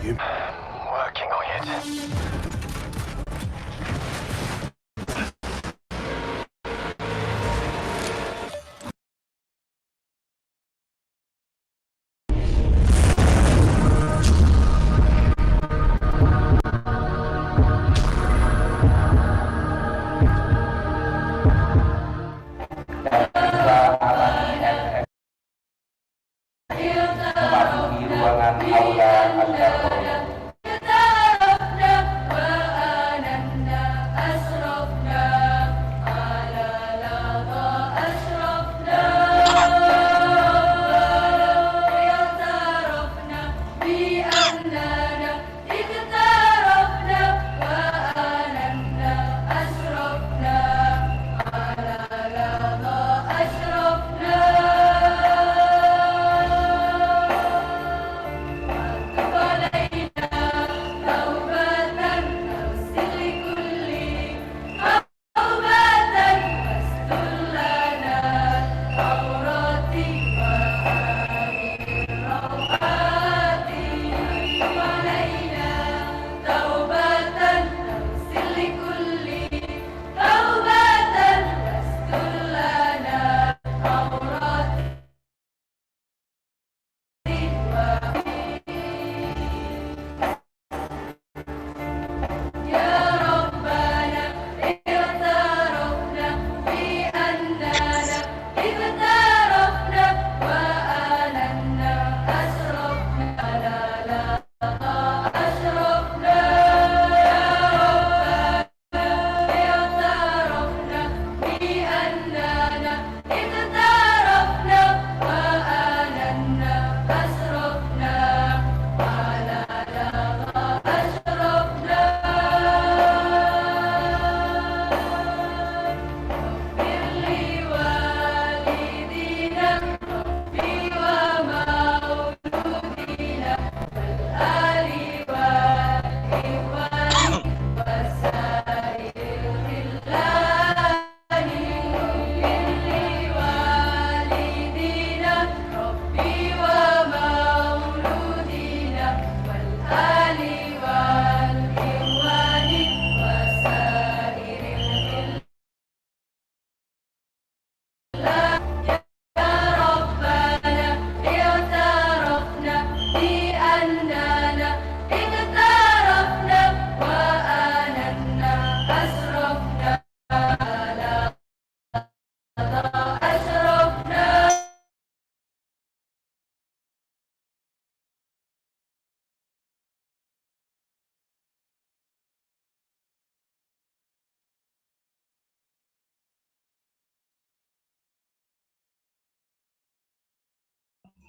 Working on it. memasuki ruangan aula Asy-Syarqiyah.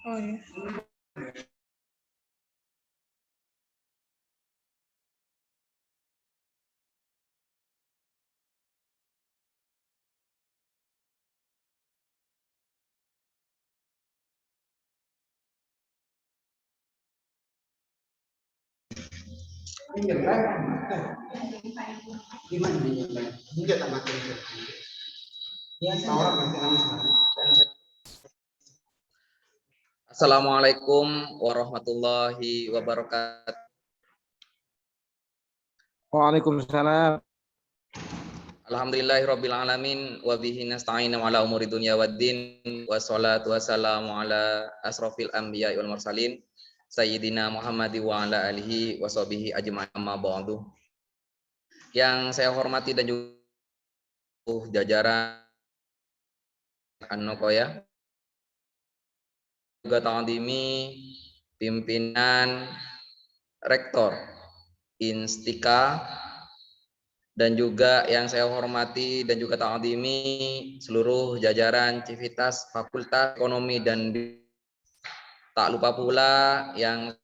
Oh ya. Assalamualaikum warahmatullahi wabarakatuh. Waalaikumsalam. Alhamdulillahirabbil alamin wa bihi nasta'inu ala umuri dunya waddin wassalatu wassalamu ala asrofil anbiya'i wal mursalin sayyidina Muhammadi wa ala alihi wa sahbihi ajma'in amma ba'du. Yang saya hormati dan juga jajaran An-Nuqoyah, juga ta'zimi pimpinan rektor Instika, dan juga yang saya hormati dan juga ta'zimi seluruh jajaran Civitas Fakultas Ekonomi dan tak lupa pula yang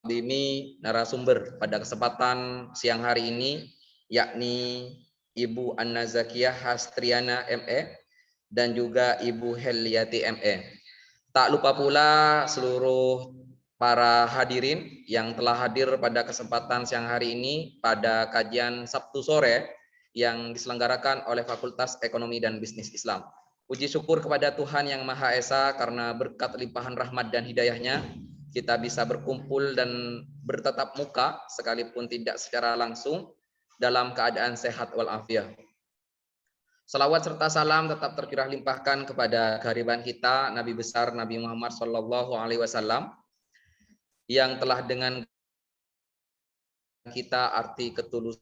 ta'zimi narasumber pada kesempatan siang hari ini, yakni Ibu Anna Zakiyah Hastriana ME dan juga Ibu Heliati ME. Tak lupa pula seluruh para hadirin yang telah hadir pada kesempatan siang hari ini pada kajian Sabtu sore yang diselenggarakan oleh Fakultas Ekonomi dan Bisnis Islam. Puji syukur kepada Tuhan Yang Maha Esa karena berkat limpahan rahmat dan hidayahnya, kita bisa berkumpul dan bertatap muka sekalipun tidak secara langsung dalam keadaan sehat walafiat. Salawat serta salam tetap tercurah limpahkan kepada kehariban kita Nabi besar Nabi Muhammad SAW yang telah dengan kita arti ketulusan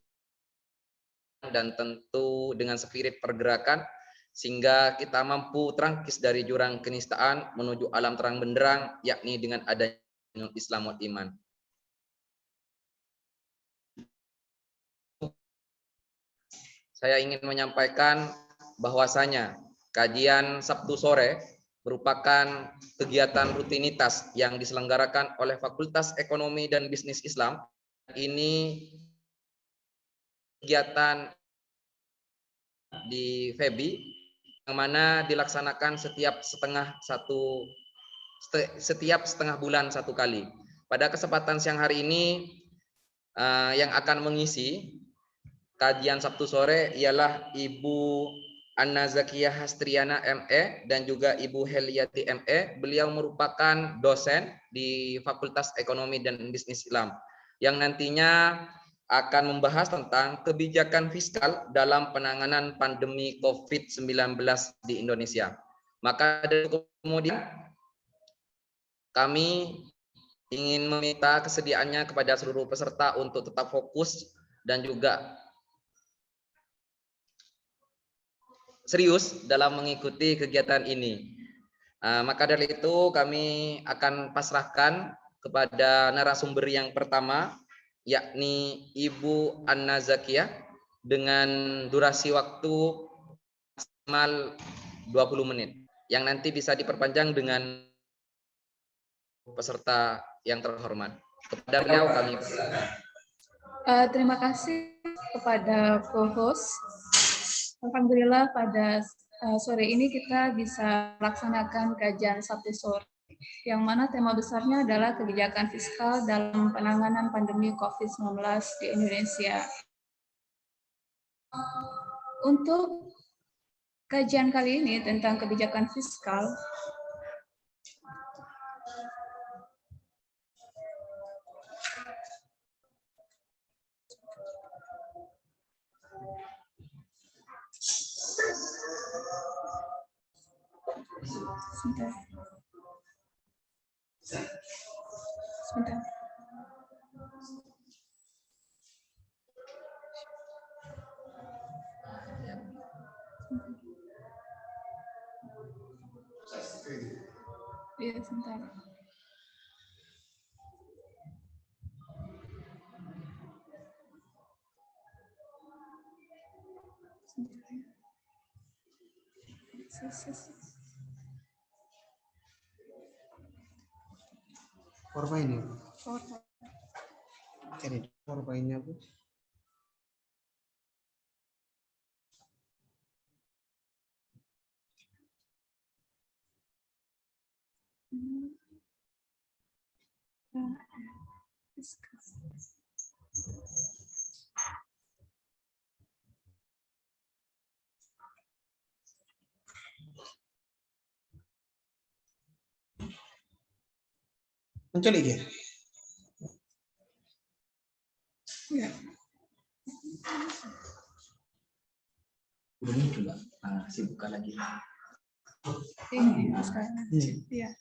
dan tentu dengan spirit pergerakan sehingga kita mampu terangkis dari jurang kenistaan menuju alam terang benderang, yakni dengan adanya Islam wal iman. Saya ingin menyampaikan bahwasanya kajian Sabtu sore merupakan kegiatan rutinitas yang diselenggarakan oleh Fakultas Ekonomi dan Bisnis Islam. Ini kegiatan di FEBI yang mana dilaksanakan setiap setengah bulan satu kali. Pada kesempatan siang hari ini yang akan mengisi kajian Sabtu sore ialah Ibu Anna Zakiyah Hastriana ME dan juga Ibu Heliati ME. Beliau merupakan dosen di Fakultas Ekonomi dan Bisnis Islam yang nantinya akan membahas tentang kebijakan fiskal dalam penanganan pandemi COVID-19 di Indonesia. Maka dari kemudian kami ingin meminta kesediaannya kepada seluruh peserta untuk tetap fokus dan juga serius dalam mengikuti kegiatan ini. Maka dari itu kami akan pasrahkan kepada narasumber yang pertama, yakni Ibu Anna Zakiyah dengan durasi waktu maksimal 20 menit yang nanti bisa diperpanjang dengan peserta yang terhormat. Kepada beliau kami persilakan. Terima kasih kepada co-host. Alhamdulillah pada sore ini kita bisa melaksanakan kajian Sabtu sore, yang mana tema besarnya adalah kebijakan fiskal dalam penanganan pandemi COVID-19 di Indonesia. Untuk kajian kali ini tentang kebijakan fiskal, sebentar. Iya, sebentar. PowerPoint-nya. Cari PowerPoint-nya, Bu. Muncul ini. Ya. Udah muncul Mbak. Saya buka lagi. Ini sekarang. Iya.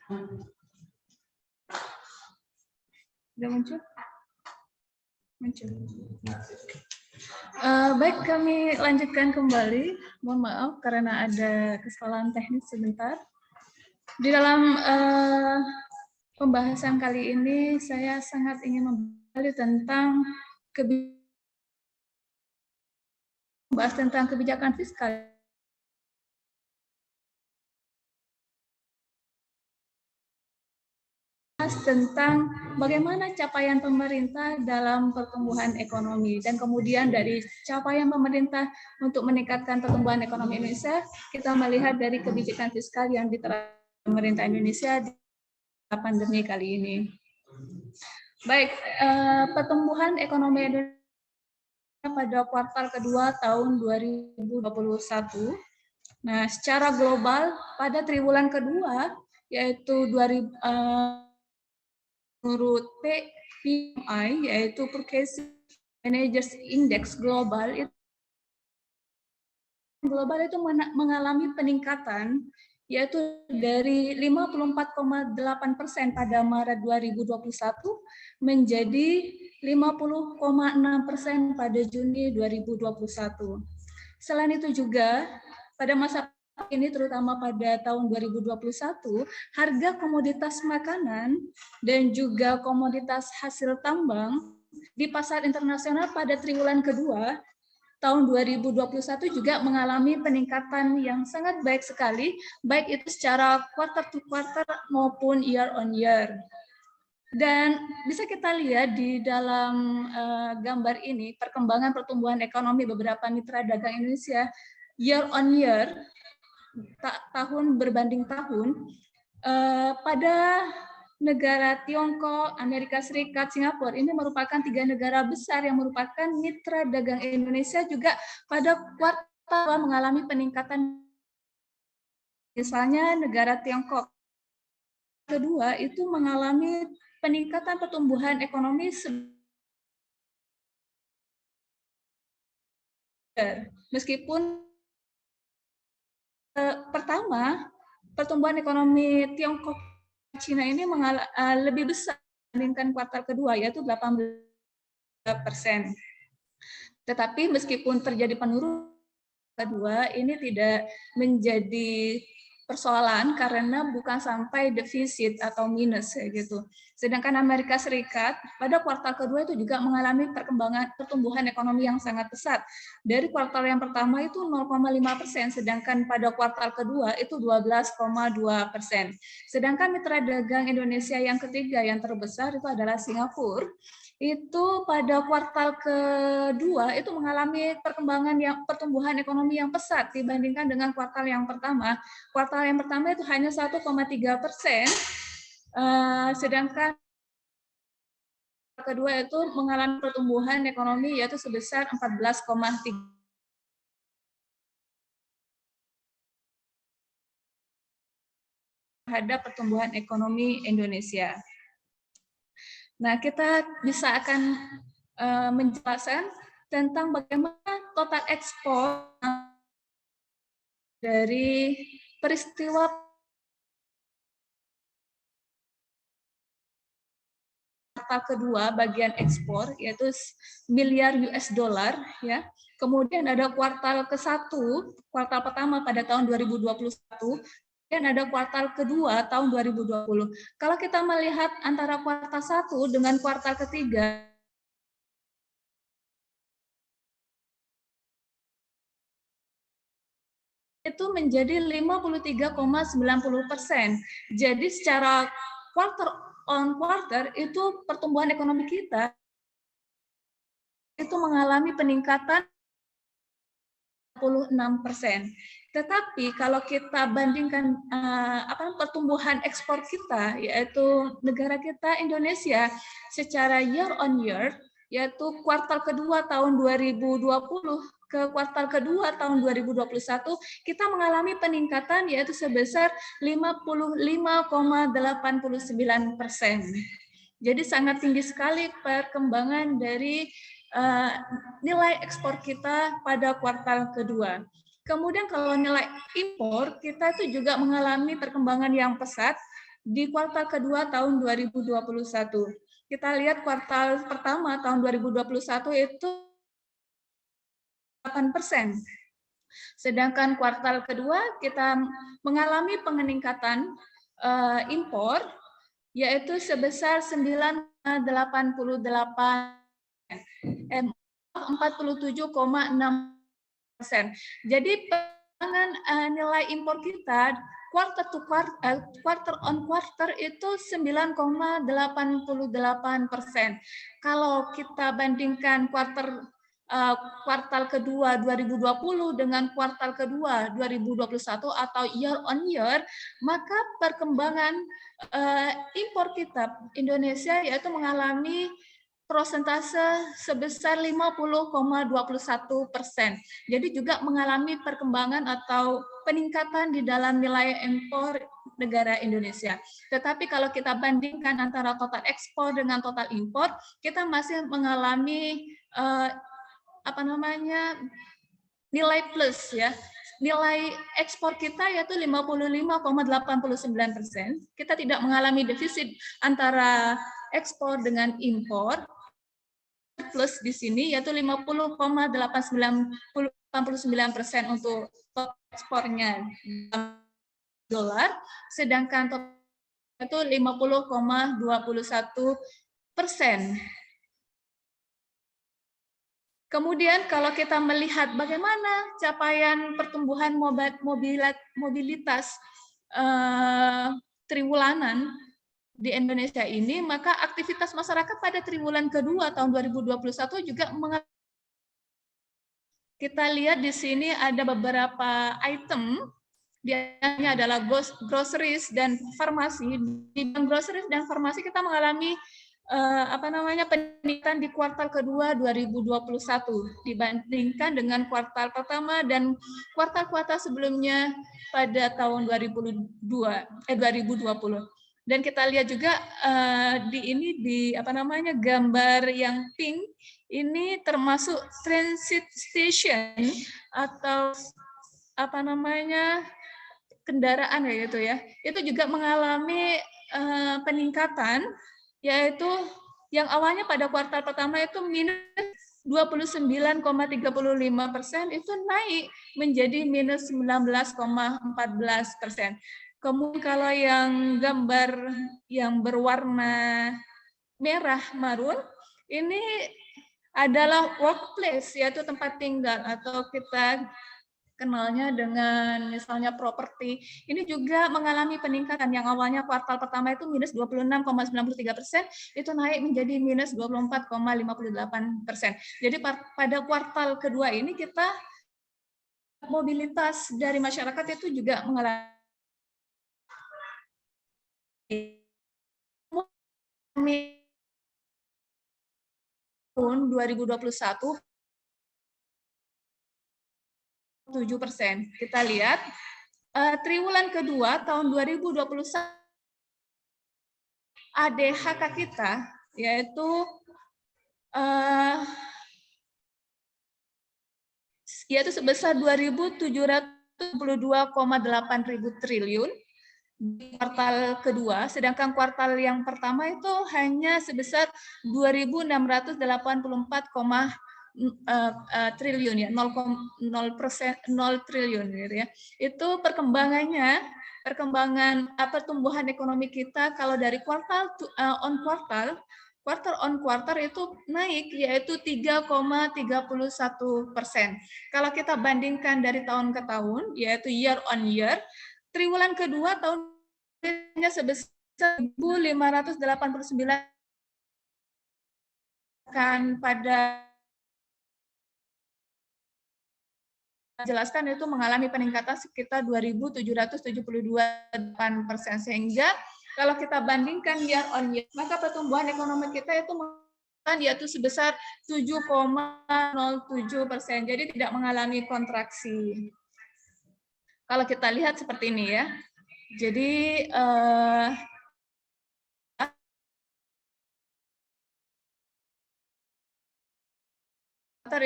Sudah muncul? Muncul. Baik, kami lanjutkan kembali. Mohon maaf karena ada kesalahan teknis sebentar. Di dalam pembahasan kali ini, saya sangat ingin membahas tentang kebijakan fiskal. Tentang bagaimana capaian pemerintah dalam pertumbuhan ekonomi, dan kemudian dari capaian pemerintah untuk meningkatkan pertumbuhan ekonomi Indonesia, kita melihat dari kebijakan fiskal yang diterapkan pemerintah Indonesia di pandemi kali ini. Baik, pertumbuhan ekonomi Indonesia pada kuartal kedua tahun 2021. Nah, secara global pada triwulan kedua yaitu menurut PMI, yaitu Purchasing Managers Index global itu mengalami peningkatan, yaitu dari 54,8% pada Maret 2021 menjadi 50,6% pada Juni 2021. Selain itu juga pada masa ini, terutama pada tahun 2021, harga komoditas makanan dan juga komoditas hasil tambang di pasar internasional pada triwulan kedua tahun 2021 juga mengalami peningkatan yang sangat baik sekali, baik itu secara quarter to quarter maupun year on year. Dan bisa kita lihat di dalam gambar ini perkembangan pertumbuhan ekonomi beberapa mitra dagang Indonesia year on year, tahun berbanding tahun, pada negara Tiongkok, Amerika Serikat, Singapura ini merupakan 3 negara besar yang merupakan mitra dagang Indonesia juga pada kuartal mengalami peningkatan. Misalnya negara Tiongkok kedua itu mengalami peningkatan pertumbuhan ekonomi meskipun pertama pertumbuhan ekonomi Tiongkok Cina ini lebih besar dibandingkan kuartal kedua, yaitu 18%. Tetapi meskipun terjadi penurunan kedua, ini tidak menjadi persoalan karena bukan sampai defisit atau minus gitu. Sedangkan Amerika Serikat pada kuartal kedua itu juga mengalami pertumbuhan ekonomi yang sangat pesat. Dari kuartal yang pertama itu 0,5%, sedangkan pada kuartal kedua itu 12,2%. Sedangkan mitra dagang Indonesia yang ketiga yang terbesar itu adalah Singapura. Itu pada kuartal kedua itu mengalami pertumbuhan ekonomi yang pesat dibandingkan dengan kuartal yang pertama. Kuartal yang pertama itu hanya 1,3%, sedangkan kedua itu mengalami pertumbuhan ekonomi yaitu sebesar 14,3%. Terhadap pertumbuhan ekonomi Indonesia. Nah, kita bisa akan menjelaskan tentang bagaimana total ekspor dari peristiwa kuartal kedua bagian ekspor, yaitu miliar US dollar, ya. Kemudian ada kuartal ke-1, kuartal pertama pada tahun 2021, dan ada kuartal kedua tahun 2020. Kalau kita melihat antara kuartal 1 dengan kuartal ketiga, itu menjadi 53,90%. Jadi secara quarter on quarter itu pertumbuhan ekonomi kita itu mengalami peningkatan 46%. Tetapi kalau kita bandingkan pertumbuhan ekspor kita, yaitu negara kita Indonesia secara year on year, yaitu kuartal kedua tahun 2020 ke kuartal kedua tahun 2021, kita mengalami peningkatan yaitu sebesar 55,89%. Jadi sangat tinggi sekali perkembangan dari nilai ekspor kita pada kuartal kedua. Kemudian kalau nilai impor, kita itu juga mengalami perkembangan yang pesat di kuartal kedua tahun 2021. Kita lihat kuartal pertama tahun 2021 itu 8%. Sedangkan kuartal kedua kita mengalami peningkatan impor yaitu sebesar 47,6%. Jadi perkembangan nilai impor kita quarter on quarter itu 9,88%. Kalau kita bandingkan kuartal kedua 2020 dengan kuartal kedua 2021 atau year on year, maka perkembangan impor kita Indonesia yaitu mengalami persentase sebesar 50,21%. Jadi juga mengalami perkembangan atau peningkatan di dalam nilai ekspor negara Indonesia. Tetapi kalau kita bandingkan antara total ekspor dengan total impor, kita masih mengalami nilai plus ya. Nilai ekspor kita yaitu 55,89%. Kita tidak mengalami defisit antara ekspor dengan impor. Plus di sini yaitu 50,89% untuk ekspornya dolar, sedangkan itu 50,21%. Kemudian kalau kita melihat bagaimana capaian pertumbuhan mobilitas triwulanan di Indonesia ini, maka aktivitas masyarakat pada triwulan kedua tahun 2021 juga kita lihat di sini ada beberapa item, di antaranya adalah groceries dan farmasi. Di bidang groceries dan farmasi kita mengalami peningkatan di kuartal kedua 2021 dibandingkan dengan kuartal pertama dan kuartal-kuartal sebelumnya pada tahun 2020. Dan kita lihat juga di gambar yang pink ini termasuk transit station atau kendaraan gitu ya. Itu juga mengalami peningkatan, yaitu yang awalnya pada kuartal pertama itu minus 29,35% itu naik menjadi minus 19,14%. Kemudian kalau yang gambar yang berwarna merah marun ini adalah workplace, yaitu tempat tinggal atau kita kenalnya dengan misalnya properti. Ini juga mengalami peningkatan yang awalnya kuartal pertama itu minus 26,93%, itu naik menjadi minus 24,58%. Jadi pada kuartal kedua ini kita mobilitas dari masyarakat itu juga mengalami tahun 2021 7%. Kita lihat triwulan kedua tahun 2021 ADHK kita yaitu sebesar 2.722,8 triliun di kuartal kedua, sedangkan kuartal yang pertama itu hanya sebesar 2.684, triliun ya, 0 triliun gitu ya. Itu perkembangan pertumbuhan ekonomi kita kalau dari kuartal on quarter itu naik yaitu 3,31%. Kalau kita bandingkan dari tahun ke tahun yaitu year on year, triwulan kedua tahunnya sebesar 1.589 kan pada jelaskan itu mengalami peningkatan sekitar 2.772,8%, sehingga kalau kita bandingkan year on year maka pertumbuhan ekonomi kita itu yaitu sebesar 7,07%, jadi tidak mengalami kontraksi. Kalau kita lihat seperti ini ya, jadi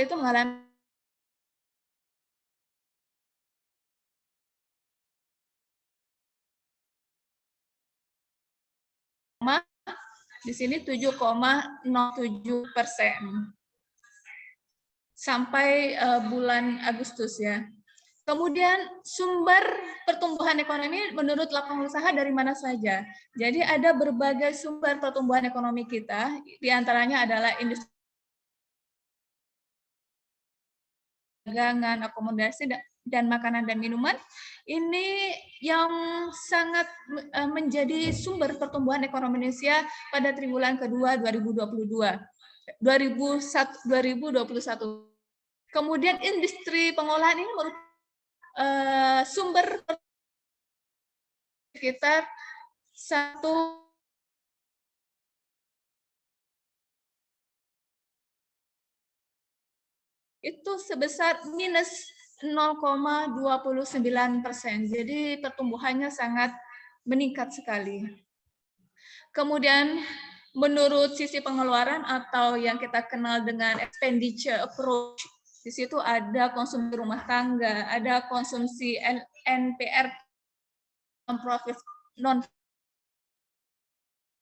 itu mengalami di sini 7,07% sampai bulan Agustus ya. Kemudian sumber pertumbuhan ekonomi menurut lapangan usaha dari mana saja. Jadi ada berbagai sumber pertumbuhan ekonomi kita, diantaranya adalah industri dagangan, akomodasi, dan makanan dan minuman. Ini yang sangat menjadi sumber pertumbuhan ekonomi Indonesia pada triwulan kedua 2021. Kemudian industri pengolahan ini merupakan sumber sekitar 1 itu sebesar minus 0,29%. Jadi pertumbuhannya sangat meningkat sekali. Kemudian menurut sisi pengeluaran atau yang kita kenal dengan expenditure approach, di situ ada konsumsi rumah tangga, ada konsumsi NPR non-profit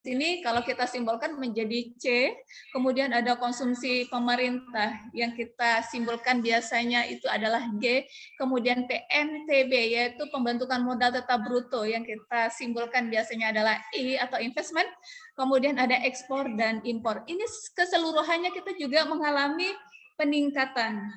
ini kalau kita simbolkan menjadi C, kemudian ada konsumsi pemerintah yang kita simbolkan biasanya itu adalah G, kemudian PNTB yaitu pembentukan modal tetap bruto yang kita simbolkan biasanya adalah I atau investment, kemudian ada ekspor dan impor. Ini keseluruhannya kita juga mengalami peningkatan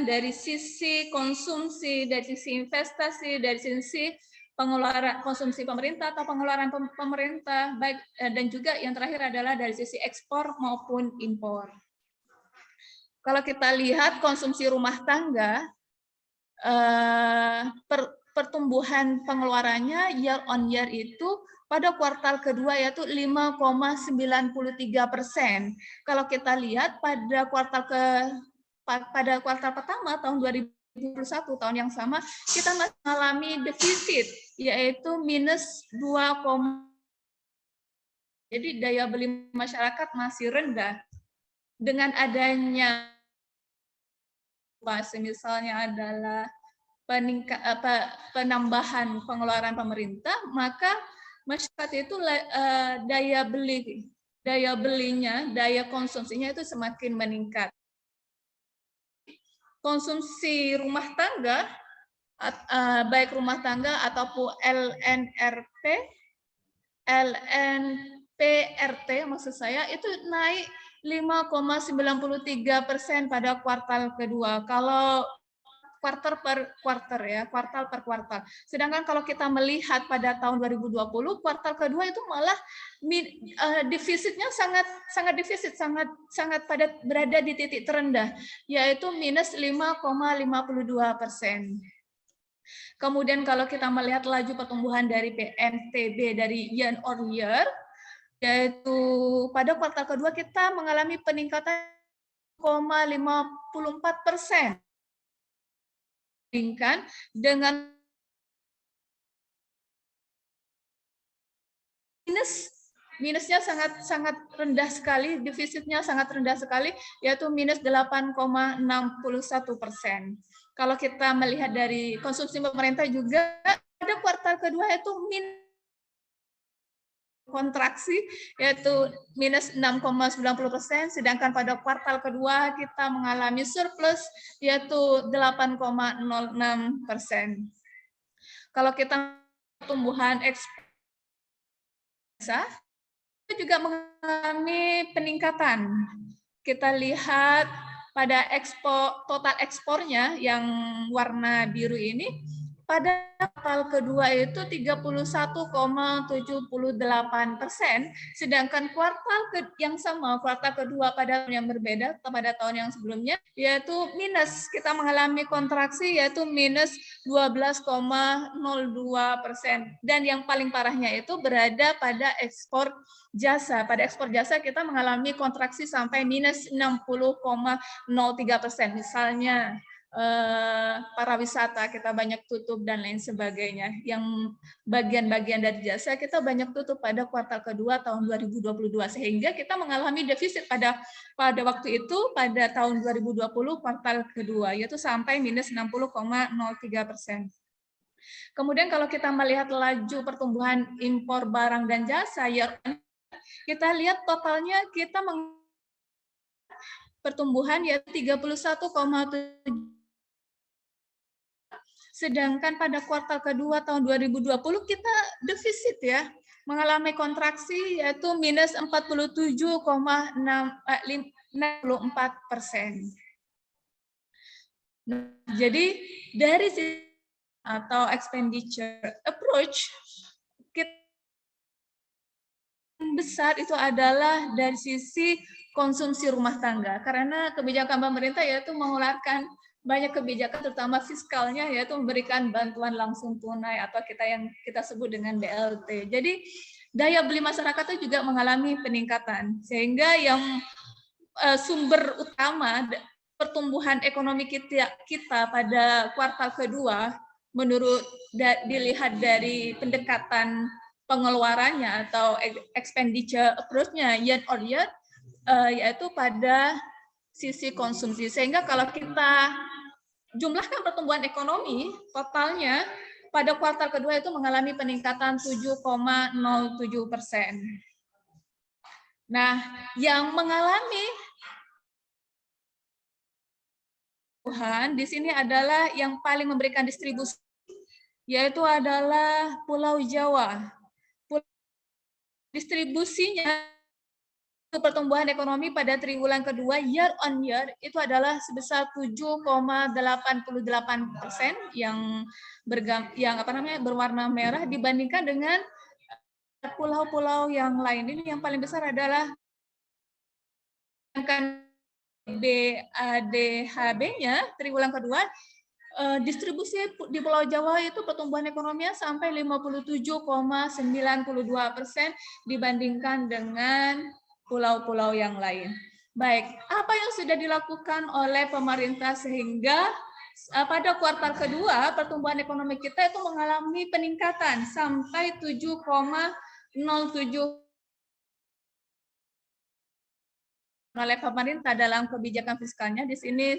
dari sisi konsumsi, dari sisi investasi, dari sisi pengeluaran konsumsi pemerintah atau pengeluaran pemerintah, baik dan juga yang terakhir adalah dari sisi ekspor maupun impor. Kalau kita lihat konsumsi rumah tangga, pertumbuhan pengeluarannya year on year itu pada kuartal kedua yaitu 5,93%. Kalau kita lihat pada kuartal pertama tahun 2021 tahun yang sama kita masih mengalami defisit yaitu minus 2, jadi daya beli masyarakat masih rendah. Dengan adanya misalnya adalah penambahan pengeluaran pemerintah, maka masyarakat itu daya belinya, daya konsumsinya itu semakin meningkat. Konsumsi rumah tangga, baik rumah tangga ataupun LNPRT maksud saya itu naik 5,93% pada kuartal kedua. Kalau kuartal per kuartal. Sedangkan kalau kita melihat pada tahun 2020, kuartal kedua itu malah defisitnya sangat berada di titik terendah, yaitu minus 5,52%. Kemudian kalau kita melihat laju pertumbuhan dari PNTB dari year on year, yaitu pada kuartal kedua kita mengalami peningkatan 0,54%. Dengan minusnya sangat rendah sekali, defisitnya sangat rendah sekali, yaitu minus 8,61%. Kalau kita melihat dari konsumsi pemerintah juga pada kuartal kedua itu kontraksi yaitu minus 6,90%, sedangkan pada kuartal kedua kita mengalami surplus yaitu 8,06%. Kalau kita pertumbuhan ekspor kita juga mengalami peningkatan. Kita lihat pada total ekspornya yang warna biru ini pada kuartal kedua itu 31,78%, sedangkan kuartal yang sama, kuartal kedua pada tahun yang berbeda pada tahun yang sebelumnya, yaitu minus, kita mengalami kontraksi yaitu minus 12,02%. Dan yang paling parahnya itu berada pada ekspor jasa. Pada ekspor jasa kita mengalami kontraksi sampai minus 60,03%. Misalnya, para wisata kita banyak tutup dan lain sebagainya. Yang bagian-bagian dari jasa kita banyak tutup pada kuartal kedua tahun 2022 sehingga kita mengalami defisit pada waktu itu pada tahun 2020 kuartal kedua yaitu sampai minus 60,03%. Kemudian kalau kita melihat laju pertumbuhan impor barang dan jasa kita lihat totalnya kita pertumbuhan yaitu 31,7%. Sedangkan pada kuartal kedua tahun 2020 kita defisit ya, mengalami kontraksi yaitu minus 47,64%. Jadi dari sisi atau expenditure approach kita besar itu adalah dari sisi konsumsi rumah tangga karena kebijakan pemerintah yaitu mengeluarkan banyak kebijakan terutama fiskalnya yaitu memberikan bantuan langsung tunai atau yang kita sebut dengan BLT. Jadi daya beli masyarakat itu juga mengalami peningkatan sehingga yang sumber utama pertumbuhan ekonomi kita pada kuartal kedua menurut dilihat dari pendekatan pengeluarannya atau expenditure approach-nya year on year, yaitu pada sisi konsumsi. Sehingga kalau kita jumlahkan pertumbuhan ekonomi totalnya pada kuartal kedua itu mengalami peningkatan 7,07%. Nah, yang mengalami di sini adalah yang paling memberikan distribusi, yaitu adalah Pulau Jawa. Distribusinya pertumbuhan ekonomi pada triwulan kedua year on year itu adalah sebesar 7,88% yang berwarna merah dibandingkan dengan pulau-pulau yang lain. Ini yang paling besar adalah BADHB-nya triwulan kedua, distribusi di Pulau Jawa itu pertumbuhan ekonominya sampai 57,92% dibandingkan dengan pulau-pulau yang lain. Baik, apa yang sudah dilakukan oleh pemerintah sehingga pada kuartal kedua pertumbuhan ekonomi kita itu mengalami peningkatan sampai 7,07% oleh pemerintah dalam kebijakan fiskalnya. Di sini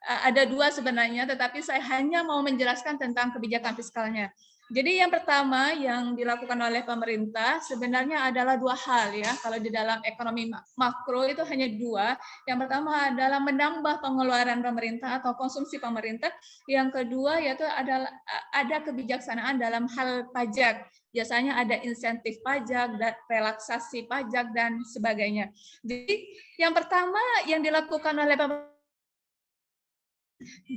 ada dua sebenarnya, tetapi saya hanya mau menjelaskan tentang kebijakan fiskalnya. Jadi yang pertama yang dilakukan oleh pemerintah sebenarnya adalah dua hal ya. Kalau di dalam ekonomi makro itu hanya dua. Yang pertama adalah menambah pengeluaran pemerintah atau konsumsi pemerintah. Yang kedua yaitu adalah ada kebijaksanaan dalam hal pajak. Biasanya ada insentif pajak, relaksasi pajak, dan sebagainya. Jadi yang pertama yang dilakukan oleh pemerintah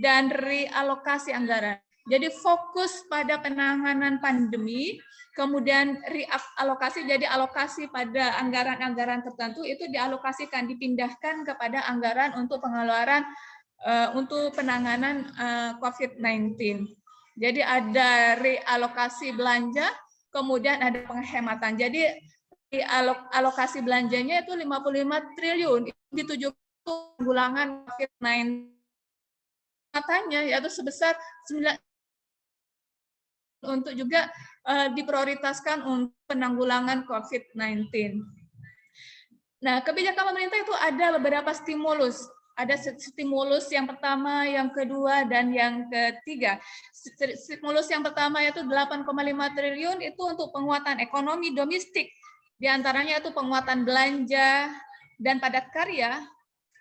dan realokasi anggaran. Jadi fokus pada penanganan pandemi, kemudian realokasi, jadi alokasi pada anggaran-anggaran tertentu itu dialokasikan, dipindahkan kepada anggaran untuk pengeluaran untuk penanganan COVID-19. Jadi ada realokasi belanja, kemudian ada penghematan. Jadi alokasi belanjanya itu 55 triliun ditujukan untuk penanggulangan COVID-19. Katanya yaitu sebesar 9 untuk juga diprioritaskan untuk penanggulangan COVID-19. Nah, kebijakan pemerintah itu ada beberapa stimulus. Ada stimulus yang pertama, yang kedua, dan yang ketiga. Stimulus yang pertama yaitu 8,5 triliun itu untuk penguatan ekonomi domestik. Di antaranya itu penguatan belanja dan padat karya.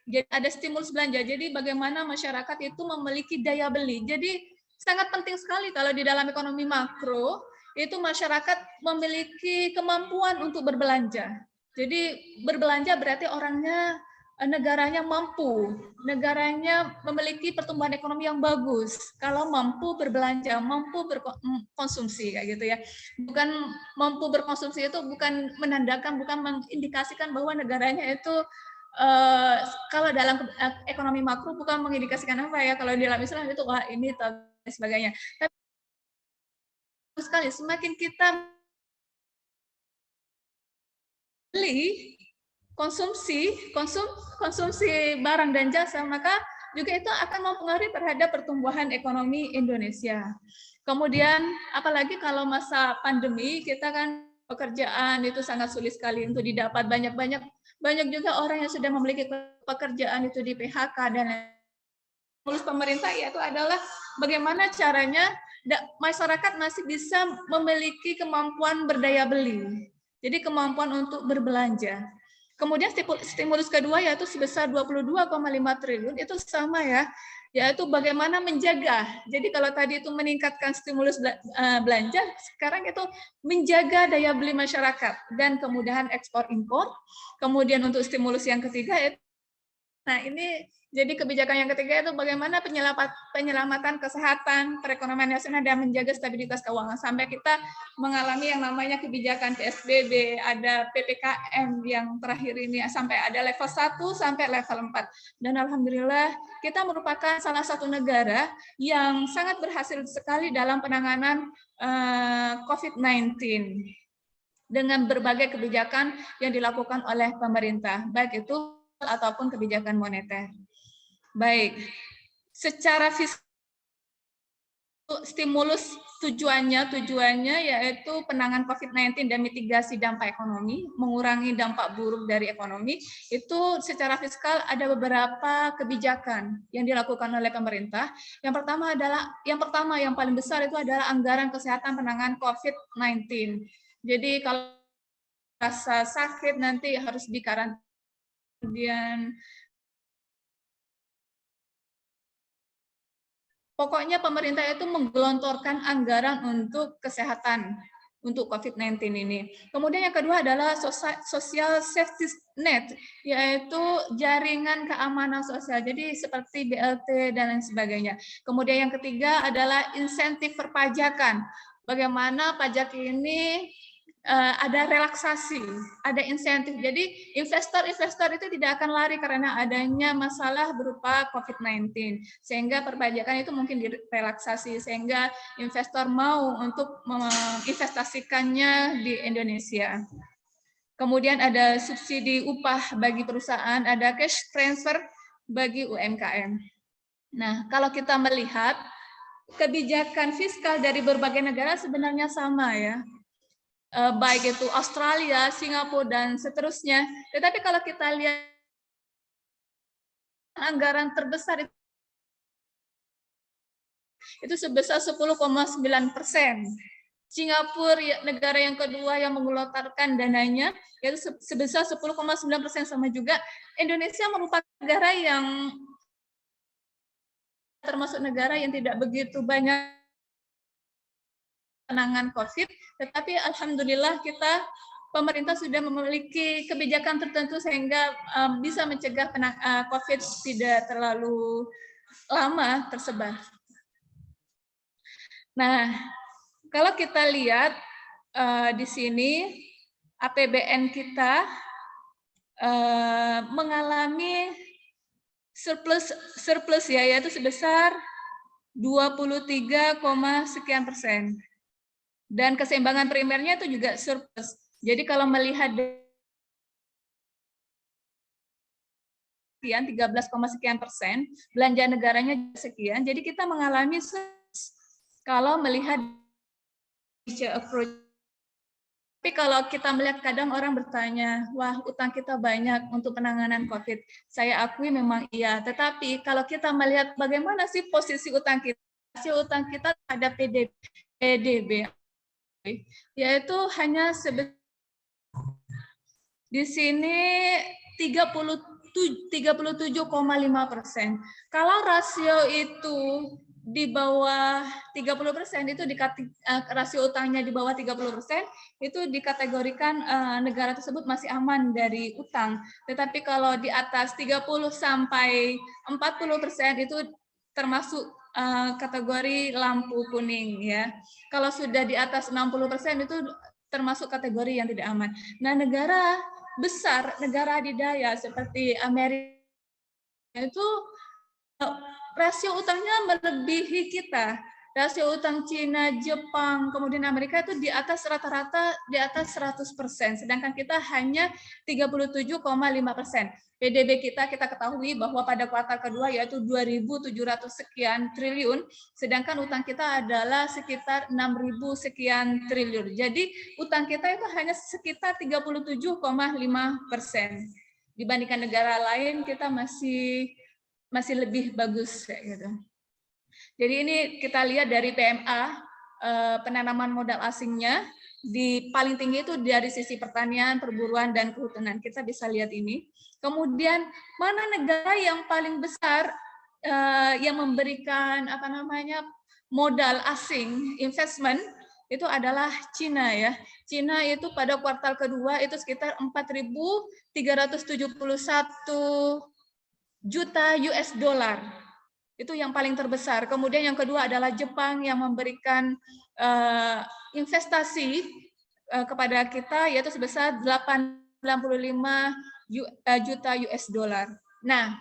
Jadi ada stimulus belanja. Jadi bagaimana masyarakat itu memiliki daya beli. Jadi sangat penting sekali kalau di dalam ekonomi makro itu masyarakat memiliki kemampuan untuk berbelanja. Jadi berbelanja berarti orangnya, negaranya mampu, negaranya memiliki pertumbuhan ekonomi yang bagus. Kalau mampu berbelanja, mampu berkonsumsi kayak gitu ya. Bukan mampu berkonsumsi itu bukan menandakan, bukan mengindikasikan bahwa negaranya itu kalau dalam ekonomi makro bukan mengindikasikan apa ya, kalau di dalam Islam itu wah ini dan sebagainya. Tapi sekali semakin kita beli konsumsi barang dan jasa, maka juga itu akan mempengaruhi terhadap pertumbuhan ekonomi Indonesia. Kemudian apalagi kalau masa pandemi kita kan pekerjaan itu sangat sulit sekali untuk didapat, banyak juga orang yang sudah memiliki pekerjaan itu di PHK dan stimulus pemerintah yaitu adalah bagaimana caranya masyarakat masih bisa memiliki kemampuan berdaya beli. Jadi kemampuan untuk berbelanja. Kemudian stimulus kedua yaitu sebesar 22,5 triliun itu sama ya, yaitu bagaimana menjaga. Jadi kalau tadi itu meningkatkan stimulus belanja, sekarang itu menjaga daya beli masyarakat dan kemudahan ekspor impor. Kemudian untuk stimulus yang ketiga, nah ini jadi kebijakan yang ketiga itu bagaimana penyelamatan kesehatan perekonomian nasional dan menjaga stabilitas keuangan sampai kita mengalami yang namanya kebijakan PSBB, ada PPKM yang terakhir ini sampai ada level 1 sampai level 4. Dan alhamdulillah kita merupakan salah satu negara yang sangat berhasil sekali dalam penanganan COVID-19 dengan berbagai kebijakan yang dilakukan oleh pemerintah, baik itu ataupun kebijakan moneter. Baik, secara fiskal stimulus tujuannya yaitu penanganan COVID-19 dan mitigasi dampak ekonomi, mengurangi dampak buruk dari ekonomi. Itu secara fiskal ada beberapa kebijakan yang dilakukan oleh pemerintah. Yang pertama yang paling besar itu adalah anggaran kesehatan penanganan COVID-19. Jadi kalau rasa sakit nanti harus dikarantina, kemudian pokoknya pemerintah itu menggelontorkan anggaran untuk kesehatan untuk COVID-19 ini. Kemudian yang kedua adalah social safety net, yaitu jaringan keamanan sosial. Jadi seperti BLT dan lain sebagainya. Kemudian yang ketiga adalah insentif perpajakan. Bagaimana pajak ini ada relaksasi, ada insentif. Jadi investor itu tidak akan lari karena adanya masalah berupa COVID-19. Sehingga perpajakan itu mungkin direlaksasi, sehingga investor mau untuk menginvestasikannya di Indonesia. Kemudian ada subsidi upah bagi perusahaan, ada cash transfer bagi UMKM. Nah, kalau kita melihat kebijakan fiskal dari berbagai negara sebenarnya sama ya. Baik itu Australia, Singapura, dan seterusnya. Tetapi kalau kita lihat anggaran terbesar itu sebesar 10,9%. Singapura negara yang kedua yang mengelontorkan dananya yaitu sebesar 10,9%, sama juga Indonesia merupakan negara yang termasuk negara yang tidak begitu banyak penanganan COVID, tetapi alhamdulillah pemerintah sudah memiliki kebijakan tertentu sehingga bisa mencegah COVID tidak terlalu lama tersebar. Nah, kalau kita lihat di sini APBN kita mengalami surplus ya, yaitu sebesar 23, sekian persen. Dan keseimbangan primernya itu juga surplus. Jadi kalau melihat 13, sekian persen, belanja negaranya sekian, jadi kita mengalami surplus kalau melihat approach. Tapi kalau kita melihat kadang orang bertanya, wah utang kita banyak untuk penanganan COVID. Saya akui memang iya, tetapi kalau kita melihat bagaimana sih posisi utang kita terhadap PDB, yaitu hanya di sini 37,5%. Kalau rasio itu di bawah 30%, itu rasio utangnya di bawah 30%, itu dikategorikan negara tersebut masih aman dari utang. Tetapi kalau di atas 30 sampai 40% itu termasuk kategori lampu kuning ya. Kalau sudah di atas 60% itu termasuk kategori yang tidak aman. Nah, negara besar, negara adidaya seperti Amerika itu rasio utangnya melebihi kita. Rasio utang Cina, Jepang, kemudian Amerika itu di atas rata-rata di atas 100%, sedangkan kita hanya 37,5%. PDB kita ketahui bahwa pada kuartal kedua yaitu 2.700 sekian triliun, sedangkan utang kita adalah sekitar 6.000 sekian triliun. Jadi utang kita itu hanya sekitar 37,5%. Dibandingkan negara lain kita masih lebih bagus kayak gitu. Jadi ini kita lihat dari PMA, penanaman modal asingnya di paling tinggi itu dari sisi pertanian, perburuan, dan kehutanan. Kita bisa lihat ini. Kemudian mana negara yang paling besar yang memberikan modal asing, investment, itu adalah Cina ya. Cina itu pada kuartal kedua itu sekitar 4.371 juta US dollar. Itu yang paling terbesar. Kemudian yang kedua adalah Jepang yang memberikan investasi kepada kita yaitu sebesar 85 juta US dollar. Nah,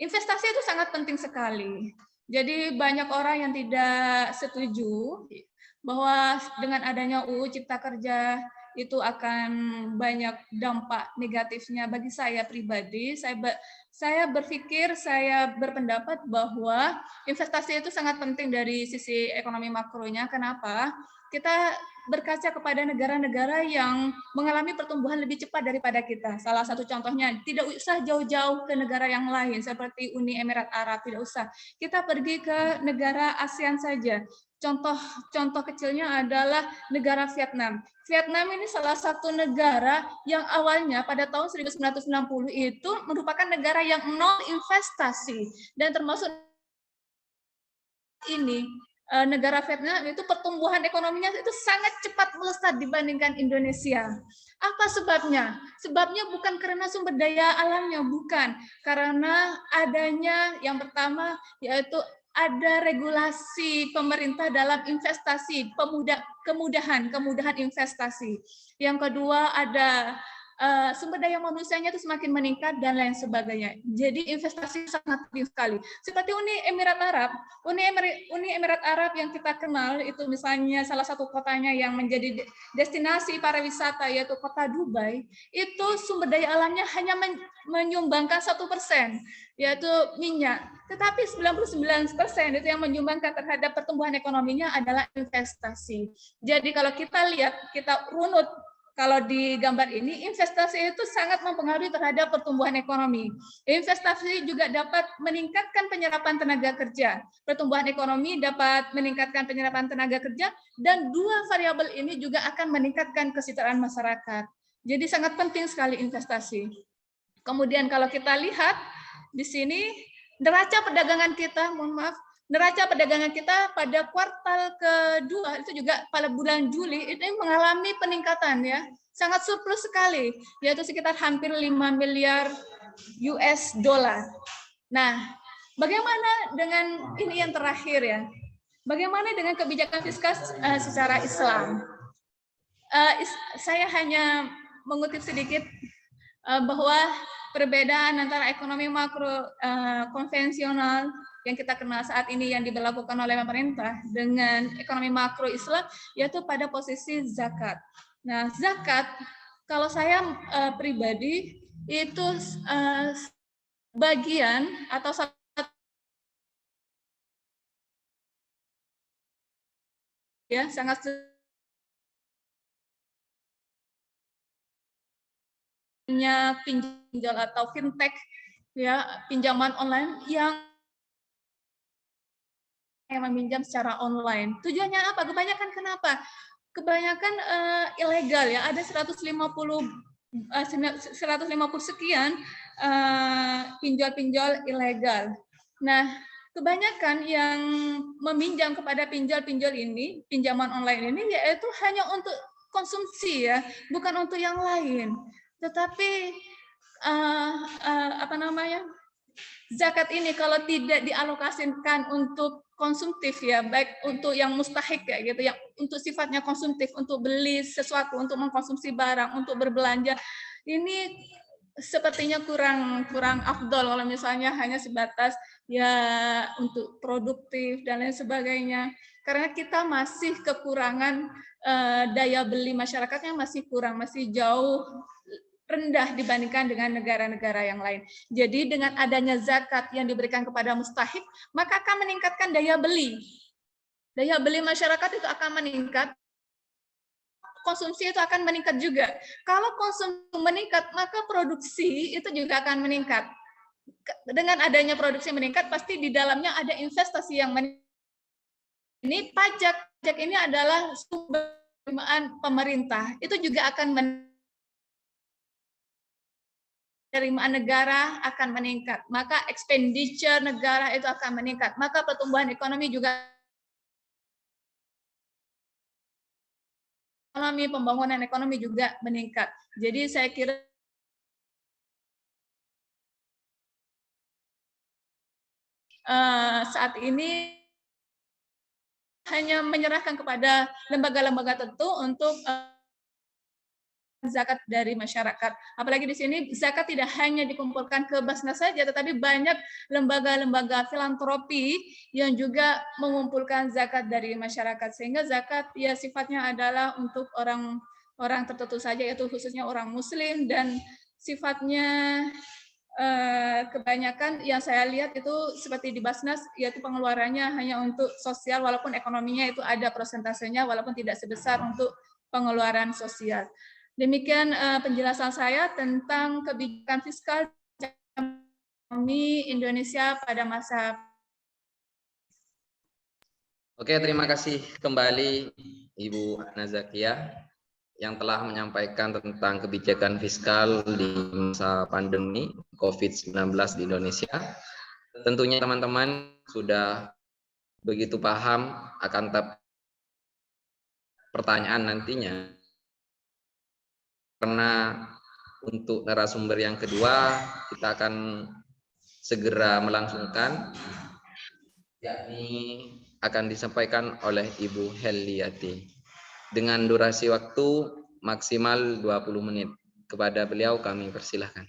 investasi itu sangat penting sekali. Jadi banyak orang yang tidak setuju bahwa dengan adanya UU Cipta Kerja itu akan banyak dampak negatifnya. Bagi saya pribadi, saya berpendapat bahwa investasi itu sangat penting dari sisi ekonomi makronya. Kenapa? Kita berkaca kepada negara-negara yang mengalami pertumbuhan lebih cepat daripada kita. Salah satu contohnya, tidak usah jauh-jauh ke negara yang lain seperti Uni Emirat Arab, tidak usah. Kita pergi ke negara ASEAN saja. Contoh kecilnya adalah negara Vietnam. Vietnam ini salah satu negara yang awalnya pada tahun 1960 itu merupakan negara yang nol investasi, dan termasuk ini negara Vietnam itu pertumbuhan ekonominya itu sangat cepat melesat dibandingkan Indonesia. Apa sebabnya? Sebabnya bukan karena sumber daya alamnya, bukan. Karena adanya yang pertama yaitu ada regulasi pemerintah dalam investasi, kemudahan investasi. Yang kedua ada sumber daya manusianya itu semakin meningkat dan lain sebagainya. Jadi investasi sangat penting sekali. Seperti Uni Emirat Arab yang kita kenal itu misalnya salah satu kotanya yang menjadi destinasi pariwisata yaitu kota Dubai, itu sumber daya alamnya hanya menyumbangkan 1%, yaitu minyak. Tetapi 99% itu yang menyumbangkan terhadap pertumbuhan ekonominya adalah investasi. Jadi kalau kita lihat, kita runut, kalau di gambar ini, investasi itu sangat mempengaruhi terhadap pertumbuhan ekonomi. Investasi juga dapat meningkatkan penyerapan tenaga kerja. Pertumbuhan ekonomi dapat meningkatkan penyerapan tenaga kerja, dan dua variabel ini juga akan meningkatkan kesejahteraan masyarakat. Jadi sangat penting sekali investasi. Kemudian kalau kita lihat di sini, neraca perdagangan kita, neraca perdagangan kita pada kuartal kedua itu juga pada bulan Juli itu mengalami peningkatan ya, sangat surplus sekali, yaitu sekitar hampir 5 miliar US dollar. Nah, bagaimana dengan ini yang terakhir ya? Bagaimana dengan kebijakan fiskal secara Islam? Saya hanya mengutip sedikit bahwa perbedaan antara ekonomi makro konvensional yang kita kenal saat ini yang diberlakukan oleh pemerintah dengan ekonomi makro Islam yaitu pada posisi zakat. Nah, zakat kalau saya pribadi itu bagian atau ya sangat pinjol atau fintech ya, pinjaman online yang meminjam secara online. Tujuannya apa? Kebanyakan kenapa? Kebanyakan ilegal ya. Ada 150 sekian pinjol-pinjol ilegal. Nah, kebanyakan yang meminjam kepada pinjol-pinjol ini, pinjaman online ini yaitu hanya untuk konsumsi ya, bukan untuk yang lain. Tetapi zakat ini kalau tidak dialokasikan untuk konsumtif ya, baik untuk yang mustahik kayak gitu, yang untuk sifatnya konsumtif, untuk beli sesuatu, untuk mengkonsumsi barang, untuk berbelanja, ini sepertinya kurang afdol kalau misalnya hanya sebatas ya untuk produktif dan lain sebagainya. Karena kita masih kekurangan daya beli masyarakatnya masih kurang, masih jauh rendah dibandingkan dengan negara-negara yang lain. Jadi dengan adanya zakat yang diberikan kepada mustahik, maka akan meningkatkan daya beli. Daya beli masyarakat itu akan meningkat, konsumsi itu akan meningkat juga. Kalau konsumsi meningkat, maka produksi itu juga akan meningkat. Dengan adanya produksi meningkat, pasti di dalamnya ada investasi yang meningkat. Ini pajak ini adalah sumber penerimaan pemerintah. Itu juga akan penerimaan negara akan meningkat, maka expenditure negara itu akan meningkat, maka pertumbuhan ekonomi juga pembangunan ekonomi juga meningkat. Jadi saya kira saat ini hanya menyerahkan kepada lembaga-lembaga tertentu untuk zakat dari masyarakat. Apalagi di sini zakat tidak hanya dikumpulkan ke Basnas saja, tetapi banyak lembaga-lembaga filantropi yang juga mengumpulkan zakat dari masyarakat. Sehingga zakat ya sifatnya adalah untuk orang tertentu saja, yaitu khususnya orang Muslim, dan sifatnya kebanyakan yang saya lihat itu seperti di Basnas, yaitu pengeluarannya hanya untuk sosial, walaupun ekonominya itu ada persentasenya, walaupun tidak sebesar untuk pengeluaran sosial. Demikian penjelasan saya tentang kebijakan fiskal ekonomi Indonesia pada masa. Oke, terima kasih kembali Ibu Ana Zakia yang telah menyampaikan tentang kebijakan fiskal di masa pandemi COVID-19 di Indonesia. Tentunya teman-teman sudah begitu paham akan pertanyaan nantinya. Karena untuk narasumber yang kedua, kita akan segera melangsungkan, yakni akan disampaikan oleh Ibu Heliati. Dengan durasi waktu maksimal 20 menit. Kepada beliau kami persilahkan.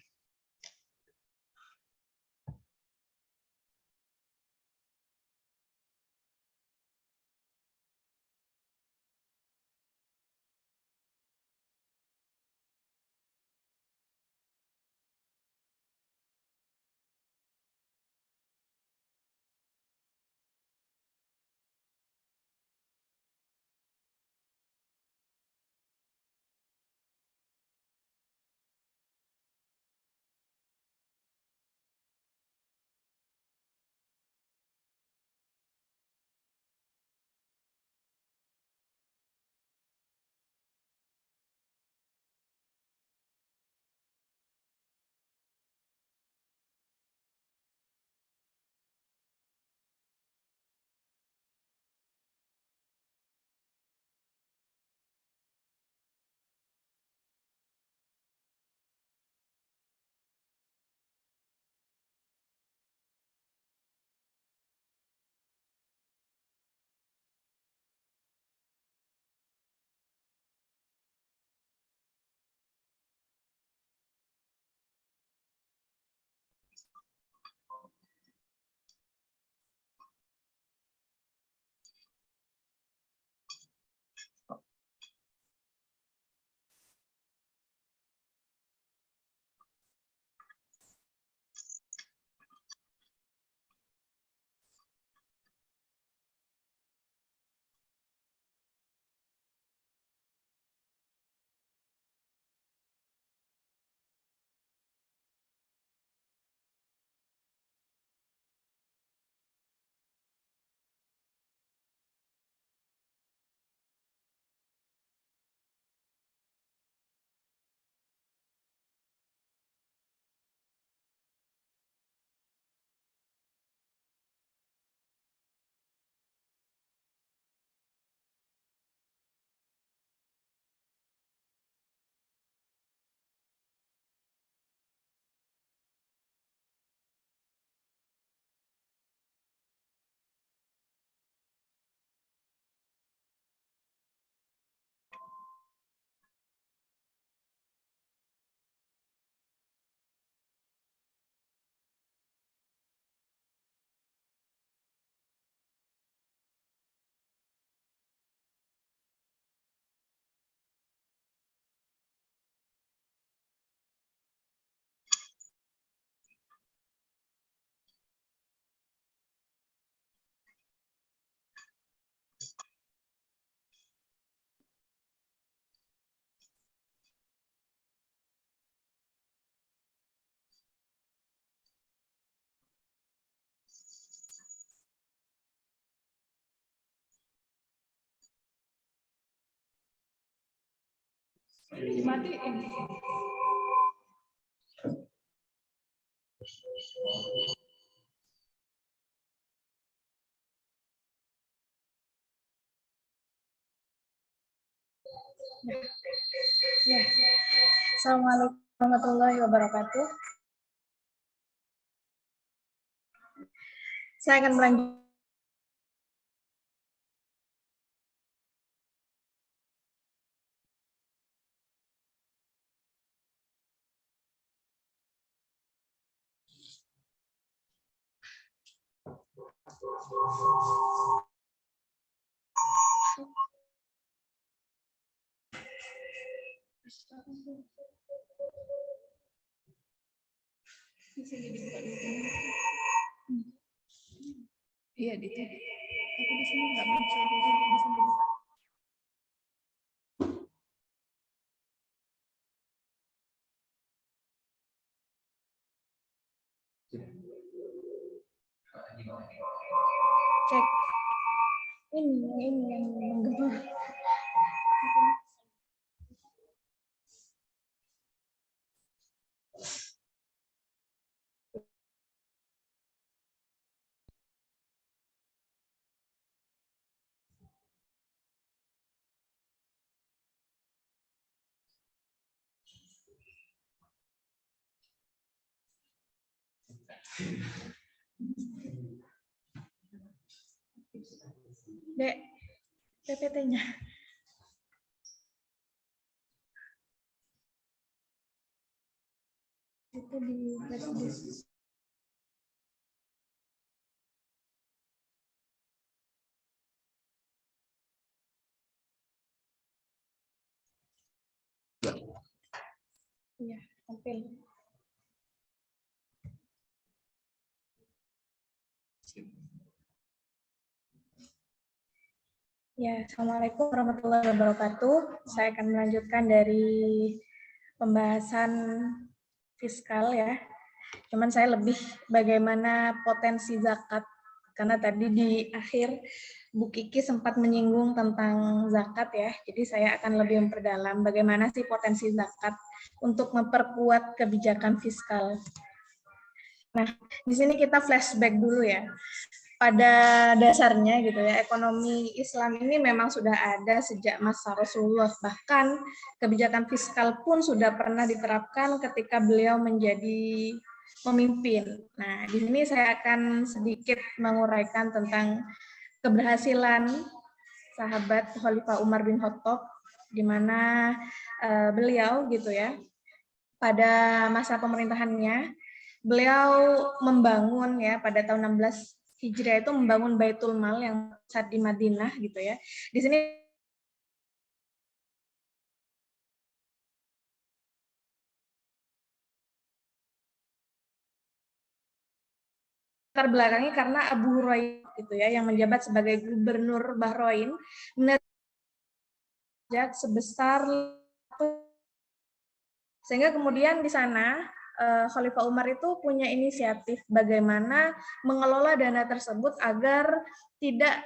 Dimatiin. Ya. Assalamualaikum warahmatullahi wabarakatuh. Saya akan melanjutkan. Bisa jadi buka dulu. Iya, di sini. Tapi di sini nggak muncul, jadi nggak bisa dibuka. Cek. Ini yang menggema. Dek, PPT-nya. Itu di flash. Iya, tampil. Ya, Assalamualaikum warahmatullahi wabarakatuh. Saya akan melanjutkan dari pembahasan fiskal ya. Cuman saya lebih bagaimana potensi zakat. Karena tadi di akhir Bu Kiki sempat menyinggung tentang zakat ya. Jadi saya akan lebih memperdalam bagaimana sih potensi zakat untuk memperkuat kebijakan fiskal. Nah, di sini kita flashback dulu ya. Pada dasarnya gitu ya, ekonomi Islam ini memang sudah ada sejak masa Rasulullah. Bahkan kebijakan fiskal pun sudah pernah diterapkan ketika beliau menjadi pemimpin. Nah, di sini saya akan sedikit menguraikan tentang keberhasilan sahabat Khalifah Umar bin Khattab, di mana beliau gitu ya, pada masa pemerintahannya, beliau membangun ya pada tahun 16 Hijriah itu membangun Baitul Mal yang saat di Madinah gitu ya. Di sini latar belakangnya karena Abu Hurairah gitu ya yang menjabat sebagai gubernur Bahrain sebesar sehingga kemudian di sana Khalifah Umar itu punya inisiatif bagaimana mengelola dana tersebut agar tidak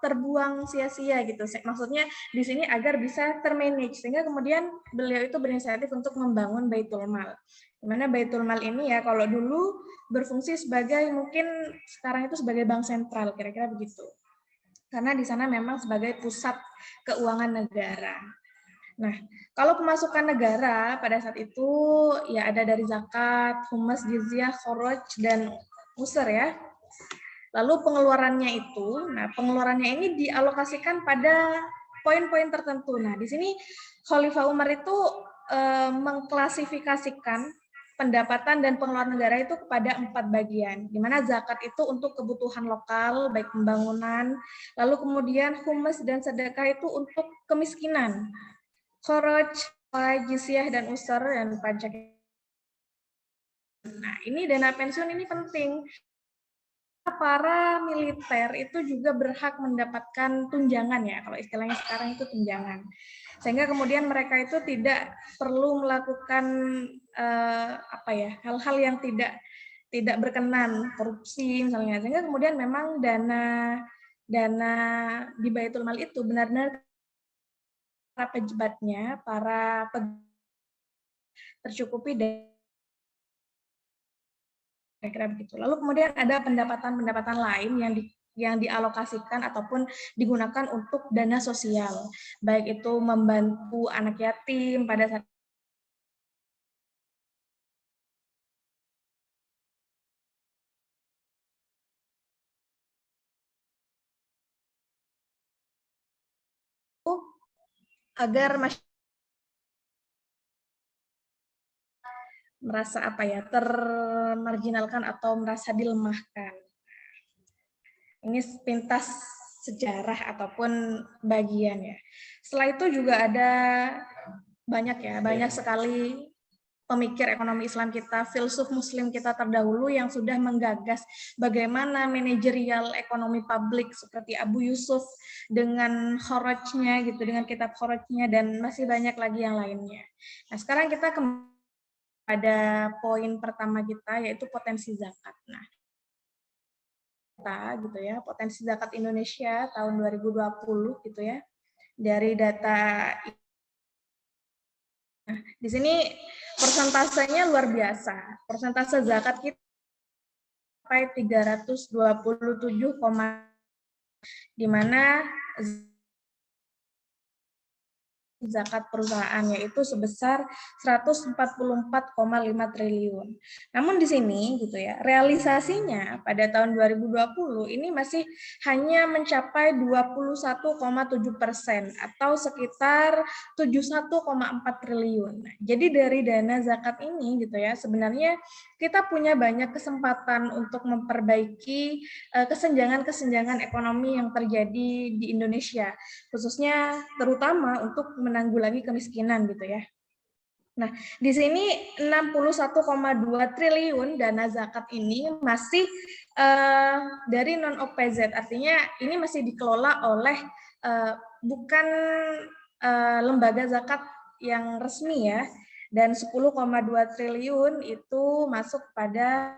terbuang sia-sia gitu. Maksudnya di sini agar bisa termanage sehingga kemudian beliau itu berinisiatif untuk membangun Baitul Mal. Di mana Baitul Mal ini ya kalau dulu berfungsi sebagai mungkin sekarang itu sebagai bank sentral kira-kira begitu. Karena di sana memang sebagai pusat keuangan negara. Nah, kalau pemasukan negara pada saat itu ya ada dari zakat, humus, jizyah, kharaj, dan usur ya. Lalu pengeluarannya itu, nah pengeluarannya ini dialokasikan pada poin-poin tertentu. Nah, di sini Khalifah Umar itu mengklasifikasikan pendapatan dan pengeluaran negara itu kepada 4 bagian, di mana zakat itu untuk kebutuhan lokal, baik pembangunan, lalu kemudian humus dan sedekah itu untuk kemiskinan, kharaj, jizyah dan usur dan pajak. Nah, ini dana pensiun ini penting. Para militer itu juga berhak mendapatkan tunjangan ya, kalau istilahnya sekarang itu tunjangan. Sehingga kemudian mereka itu tidak perlu melakukan hal-hal yang tidak berkenan, korupsi misalnya. Sehingga kemudian memang dana di Baitul Mal itu benar-benar para pejabatnya, para tercukupi kira-kira begitu. Lalu kemudian ada pendapatan-pendapatan lain yang dialokasikan ataupun digunakan untuk dana sosial, baik itu membantu anak yatim pada saat itu agar masyarakat merasa termarginalkan atau merasa dilemahkan. Ini pintas sejarah ataupun bagian ya. Setelah itu juga ada banyak sekali pemikir ekonomi Islam kita, filsuf Muslim kita terdahulu yang sudah menggagas bagaimana manajerial ekonomi publik seperti Abu Yusuf dengan Kharajnya gitu, dengan kitab Kharajnya dan masih banyak lagi yang lainnya. Nah, sekarang kita pada poin pertama kita yaitu potensi zakat. Nah, gitu ya, potensi zakat Indonesia tahun 2020 gitu ya. Dari data di sini persentasenya luar biasa. Persentase zakat kita sampai 327, di mana zakat perusahaan yaitu sebesar 144,5 triliun. Namun di sini gitu ya, realisasinya pada tahun 2020 ini masih hanya mencapai 21,7% atau sekitar 71,4 triliun. Nah, jadi dari dana zakat ini gitu ya, sebenarnya kita punya banyak kesempatan untuk memperbaiki kesenjangan-kesenjangan ekonomi yang terjadi di Indonesia, khususnya terutama untuk menanggulangi kemiskinan gitu ya. Nah, di sini 61,2 triliun dana zakat ini masih dari non-OPZ, artinya ini masih dikelola oleh bukan lembaga zakat yang resmi ya, dan 10,2 triliun itu masuk pada.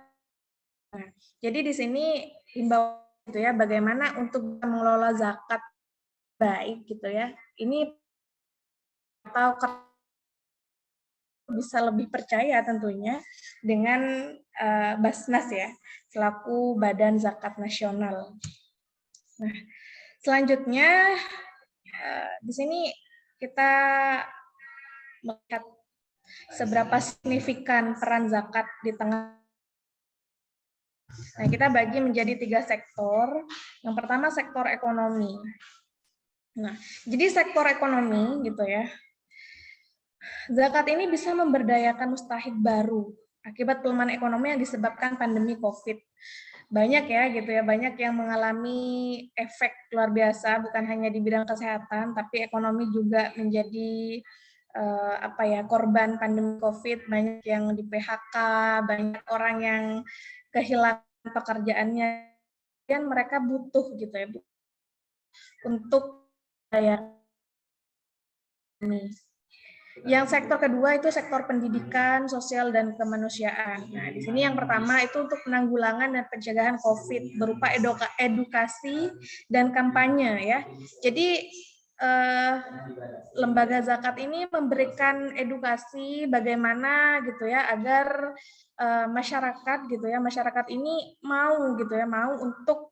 Nah, jadi di sini himbauan gitu ya, bagaimana untuk mengelola zakat baik gitu ya. Ini atau bisa lebih percaya tentunya dengan Basnas ya, selaku Badan Zakat Nasional. Nah, selanjutnya di sini kita melihat seberapa signifikan peran zakat di tengah. Nah, kita bagi menjadi 3 sektor. Yang pertama sektor ekonomi. Nah, jadi sektor ekonomi gitu ya. Zakat ini bisa memberdayakan mustahik baru akibat pelemahan ekonomi yang disebabkan pandemi COVID. Banyak ya gitu ya, banyak yang mengalami efek luar biasa, bukan hanya di bidang kesehatan, tapi ekonomi juga menjadi korban pandemi COVID. Banyak yang di PHK, banyak orang yang kehilangan pekerjaannya, dan mereka butuh gitu ya untuk daya ini. Yang sektor kedua itu sektor pendidikan, sosial, dan kemanusiaan. Nah, di sini yang pertama itu untuk penanggulangan dan pencegahan COVID berupa edukasi dan kampanye ya. Jadi lembaga zakat ini memberikan edukasi bagaimana gitu ya agar masyarakat gitu ya, masyarakat ini mau gitu ya, mau untuk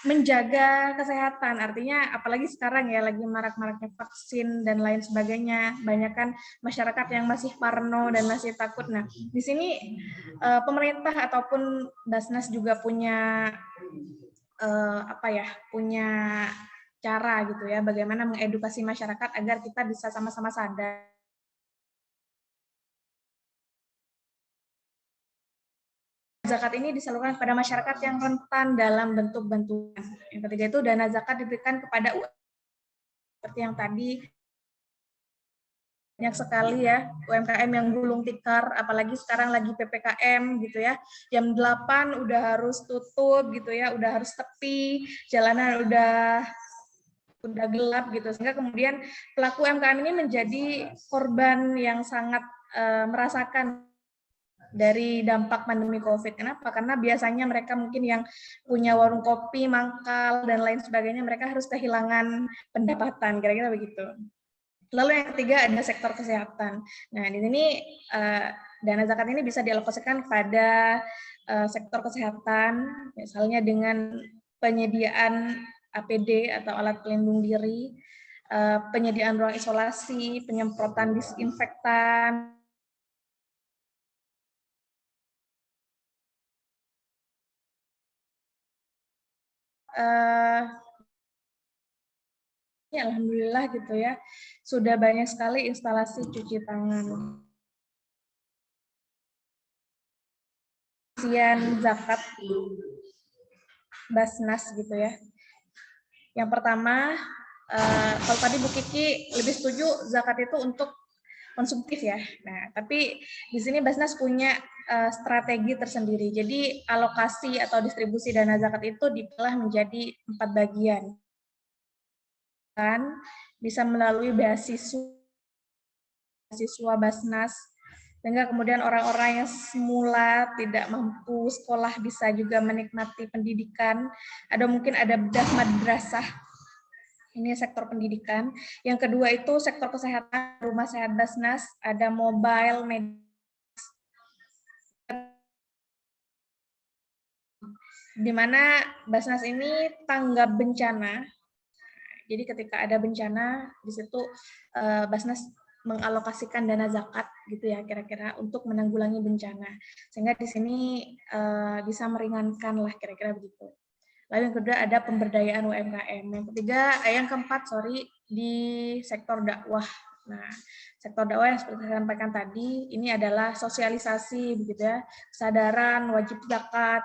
menjaga kesehatan. Artinya apalagi sekarang ya lagi marak-maraknya vaksin dan lain sebagainya, banyak kan masyarakat yang masih parno dan masih takut. Nah, di sini pemerintah ataupun Basnas juga punya punya cara gitu ya, bagaimana mengedukasi masyarakat agar kita bisa sama-sama sadar. Zakat ini disalurkan kepada masyarakat yang rentan dalam bentuk bantuan. Yang ketiga itu dana zakat diberikan kepada seperti yang tadi, banyak sekali ya UMKM yang gulung tikar, apalagi sekarang lagi PPKM gitu ya. Jam 8 udah harus tutup gitu ya, udah harus tepi, jalanan udah gelap gitu, sehingga kemudian pelaku UMKM ini menjadi korban yang sangat merasakan dari dampak pandemi COVID. Kenapa? Karena biasanya mereka mungkin yang punya warung kopi, mangkal, dan lain sebagainya, mereka harus kehilangan pendapatan, kira-kira begitu. Lalu yang ketiga ada sektor kesehatan. Nah, di sini dana zakat ini bisa dialokasikan pada sektor kesehatan, misalnya dengan penyediaan APD atau alat pelindung diri, penyediaan ruang isolasi, penyemprotan disinfektan, alhamdulillah gitu ya, sudah banyak sekali instalasi cuci tangan. Isian zakat Basnas gitu ya. Yang pertama, kalau tadi Bu Kiki lebih setuju zakat itu untuk konsumtif ya. Nah, tapi di sini Basnas punya strategi tersendiri. Jadi alokasi atau distribusi dana zakat itu dipilah menjadi 4 bagian. Kan bisa melalui beasiswa Basnas, sehingga kemudian orang-orang yang semula tidak mampu sekolah bisa juga menikmati pendidikan. Ada mungkin ada bedah madrasah. Ini sektor pendidikan. Yang kedua itu sektor kesehatan, rumah sehat Basnas, ada mobile medis, di mana Basnas ini tanggap bencana. Jadi ketika ada bencana, di situ Basnas mengalokasikan dana zakat gitu ya kira-kira untuk menanggulangi bencana. Sehingga di sini bisa meringankan lah kira-kira begitu. Lalu yang kedua ada pemberdayaan UMKM. Yang ketiga, yang keempat di sektor dakwah. Nah, sektor dakwah yang seperti saya sampaikan tadi, ini adalah sosialisasi begitu ya, kesadaran wajib zakat.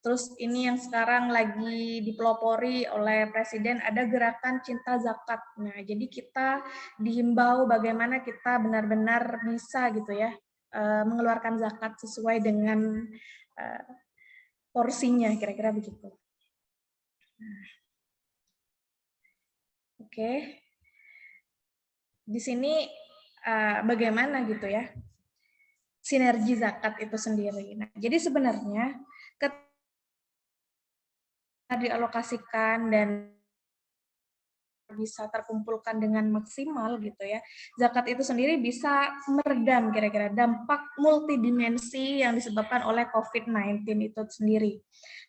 Terus ini yang sekarang lagi dipelopori oleh Presiden, ada gerakan cinta zakat. Nah, jadi kita dihimbau bagaimana kita benar-benar bisa gitu ya mengeluarkan zakat sesuai dengan porsinya, kira-kira begitu. Oke. Di sini bagaimana gitu ya sinergi zakat itu sendiri. Nah, jadi sebenarnya dialokasikan dan bisa terkumpulkan dengan maksimal gitu ya. Zakat itu sendiri bisa meredam kira-kira dampak multidimensi yang disebabkan oleh COVID-19 itu sendiri.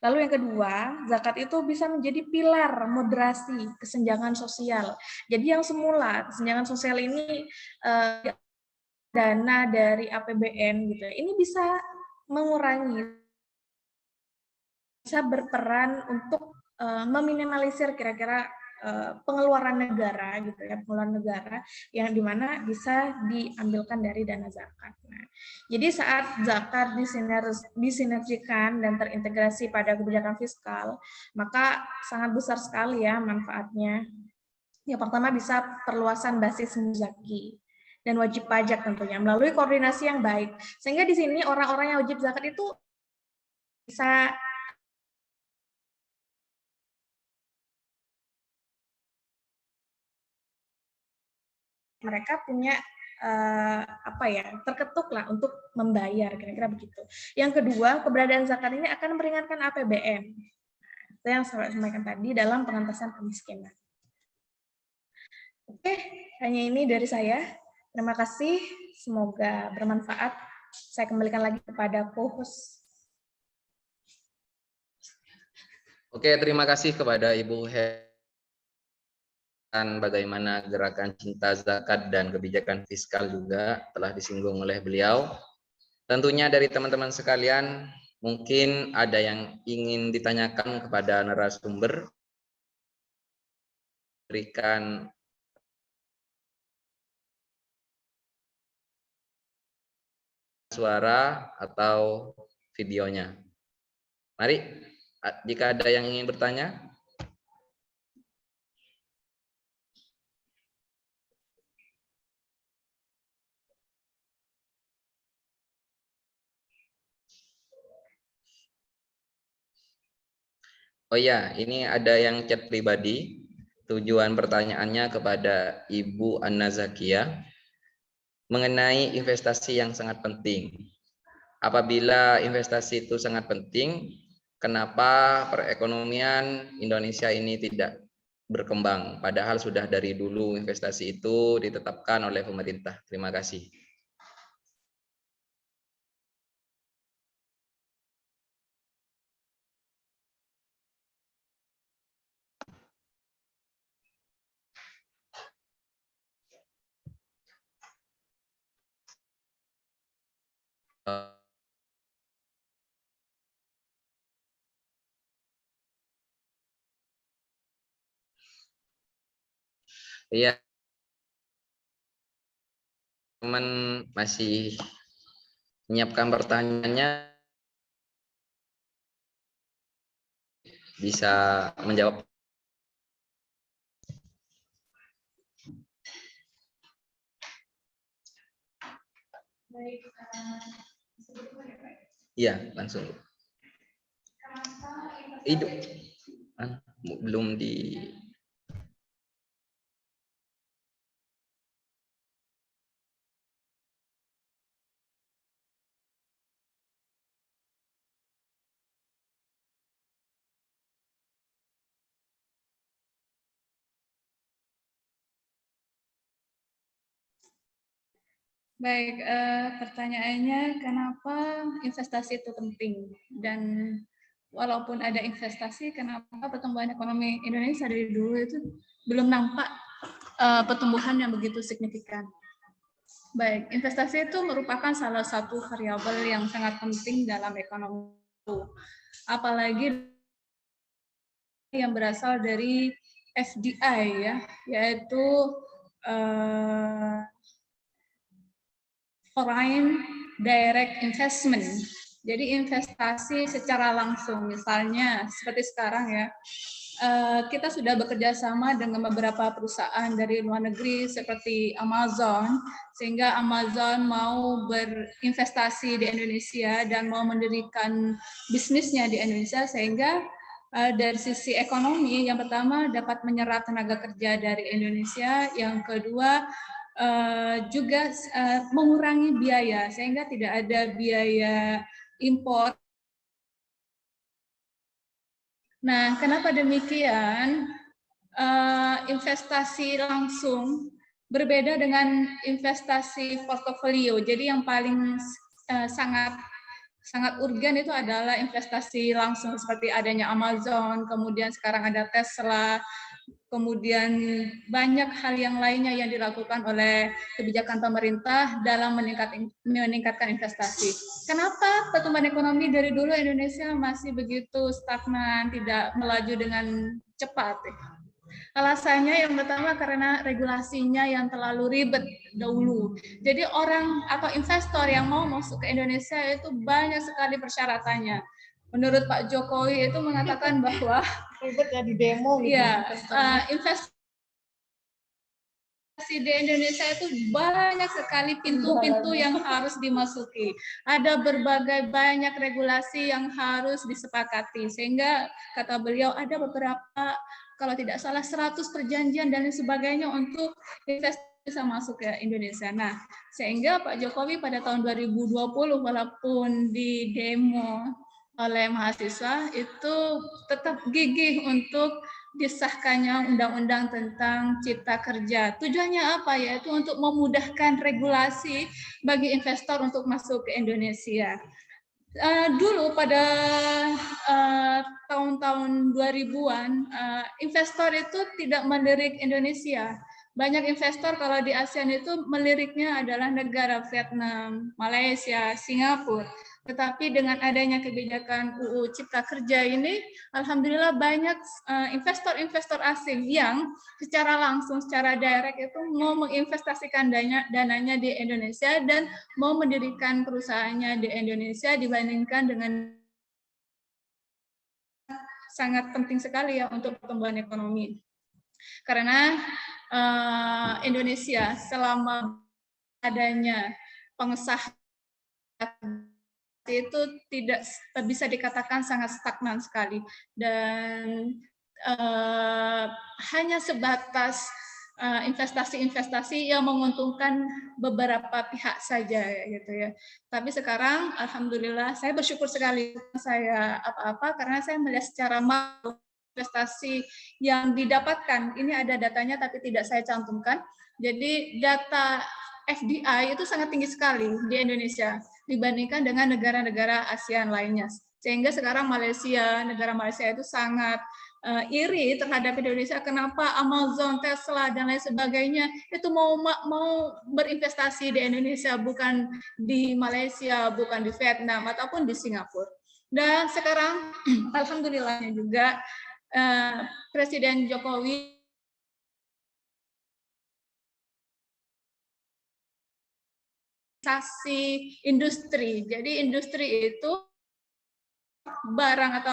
Lalu yang kedua, zakat itu bisa menjadi pilar moderasi kesenjangan sosial. Jadi yang semula kesenjangan sosial ini dana dari APBN gitu ya, ini bisa mengurangi, bisa berperan untuk meminimalisir kira-kira pengeluaran negara gitu ya, pengeluaran negara yang dimana bisa diambilkan dari dana zakat. Nah, jadi saat zakat disinergikan dan terintegrasi pada kebijakan fiskal, maka sangat besar sekali ya manfaatnya. Yang pertama bisa perluasan basis muzaki dan wajib pajak tentunya melalui koordinasi yang baik. Sehingga di sini orang-orang yang wajib zakat itu bisa mereka punya terketuk lah untuk membayar kira-kira begitu. Yang kedua, keberadaan zakat ini akan meringankan APBN. Itu yang saya sampaikan tadi dalam pengentasan kemiskinan. Oke, hanya ini dari saya. Terima kasih, semoga bermanfaat. Saya kembalikan lagi kepada co-host. Oke, terima kasih kepada Ibu bagaimana gerakan cinta zakat dan kebijakan fiskal juga telah disinggung oleh beliau. Tentunya dari teman-teman sekalian mungkin ada yang ingin ditanyakan kepada narasumber, berikan suara atau videonya. Mari, jika ada yang ingin bertanya. Oh ya, ini ada yang chat pribadi. Tujuan pertanyaannya kepada Ibu Anna Zakia mengenai investasi yang sangat penting. Apabila investasi itu sangat penting, kenapa perekonomian Indonesia ini tidak berkembang? Padahal sudah dari dulu investasi itu ditetapkan oleh pemerintah. Terima kasih. Iya, teman masih menyiapkan pertanyaannya, bisa menjawab. Iya, langsung. Hidup. Belum di Baik, pertanyaannya kenapa investasi itu penting, dan walaupun ada investasi, kenapa pertumbuhan ekonomi Indonesia dari dulu itu belum nampak pertumbuhan yang begitu signifikan. Baik, investasi itu merupakan salah satu variabel yang sangat penting dalam ekonomi, apalagi yang berasal dari FDI ya, yaitu Foreign Direct Investment. Jadi investasi secara langsung, misalnya seperti sekarang ya, kita sudah bekerja sama dengan beberapa perusahaan dari luar negeri seperti Amazon, sehingga Amazon mau berinvestasi di Indonesia dan mau mendirikan bisnisnya di Indonesia, sehingga dari sisi ekonomi, yang pertama dapat menyerap tenaga kerja dari Indonesia, yang kedua juga mengurangi biaya sehingga tidak ada biaya impor. Nah, kenapa demikian? Investasi langsung berbeda dengan investasi portofolio. Jadi yang paling sangat urgen itu adalah investasi langsung seperti adanya Amazon, kemudian sekarang ada Tesla, kemudian banyak hal yang lainnya yang dilakukan oleh kebijakan pemerintah dalam meningkatkan investasi. Kenapa pertumbuhan ekonomi dari dulu Indonesia masih begitu stagnan, tidak melaju dengan cepat? Alasannya yang pertama karena regulasinya yang terlalu ribet dahulu. Jadi orang atau investor yang mau masuk ke Indonesia itu banyak sekali persyaratannya. Menurut Pak Jokowi itu mengatakan bahwa Ribet ya di demo gitu. ya, investasi di Indonesia itu banyak sekali pintu-pintu yang harus dimasuki. Ada berbagai banyak regulasi yang harus disepakati. Sehingga kata beliau ada beberapa, kalau tidak salah 100 perjanjian dan sebagainya untuk investasi bisa masuk ke Indonesia. Nah, sehingga Pak Jokowi pada tahun 2020 walaupun di demo oleh mahasiswa itu tetap gigih untuk disahkannya undang-undang tentang cipta kerja. Tujuannya apa? Yaitu untuk memudahkan regulasi bagi investor untuk masuk ke Indonesia. Dulu pada tahun-tahun 2000-an, investor itu tidak melirik Indonesia. Banyak investor kalau di ASEAN itu meliriknya adalah negara Vietnam, Malaysia, Singapura. Tetapi dengan adanya kebijakan UU Cipta Kerja ini, alhamdulillah banyak investor-investor asing yang secara langsung, secara direct itu mau menginvestasikan dananya di Indonesia dan mau mendirikan perusahaannya di Indonesia dibandingkan dengan sangat penting sekali ya untuk pertumbuhan ekonomi. Karena Indonesia selama adanya pengesahan itu tidak bisa dikatakan sangat stagnan sekali dan hanya sebatas investasi-investasi yang menguntungkan beberapa pihak saja gitu ya. Tapi sekarang alhamdulillah saya bersyukur sekali saya apa-apa karena saya melihat secara makro investasi yang didapatkan. Ini ada datanya tapi tidak saya cantumkan. Jadi data FDI itu sangat tinggi sekali di Indonesia dibandingkan dengan negara-negara ASEAN lainnya. Sehingga sekarang negara Malaysia itu sangat iri terhadap Indonesia. Kenapa Amazon, Tesla dan lain sebagainya itu mau berinvestasi di Indonesia, bukan di Malaysia, bukan di Vietnam ataupun di Singapura. Dan sekarang alhamdulillahnya juga Presiden Jokowi industri. Jadi industri itu barang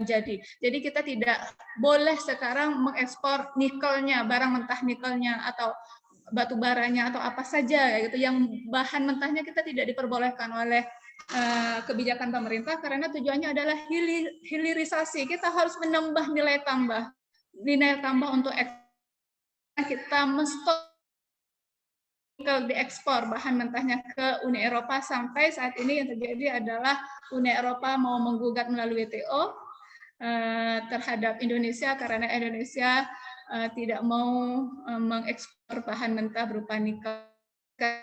jadi kita tidak boleh sekarang mengekspor nikelnya, barang mentah nikelnya atau batu baranya atau apa saja gitu yang bahan mentahnya kita tidak diperbolehkan oleh kebijakan pemerintah karena tujuannya adalah hilirisasi. Kita harus menambah nilai tambah untuk kita menstop diekspor bahan mentahnya ke Uni Eropa. Sampai saat ini yang terjadi adalah Uni Eropa mau menggugat melalui WTO terhadap Indonesia karena Indonesia tidak mau mengekspor bahan mentah berupa nikel ke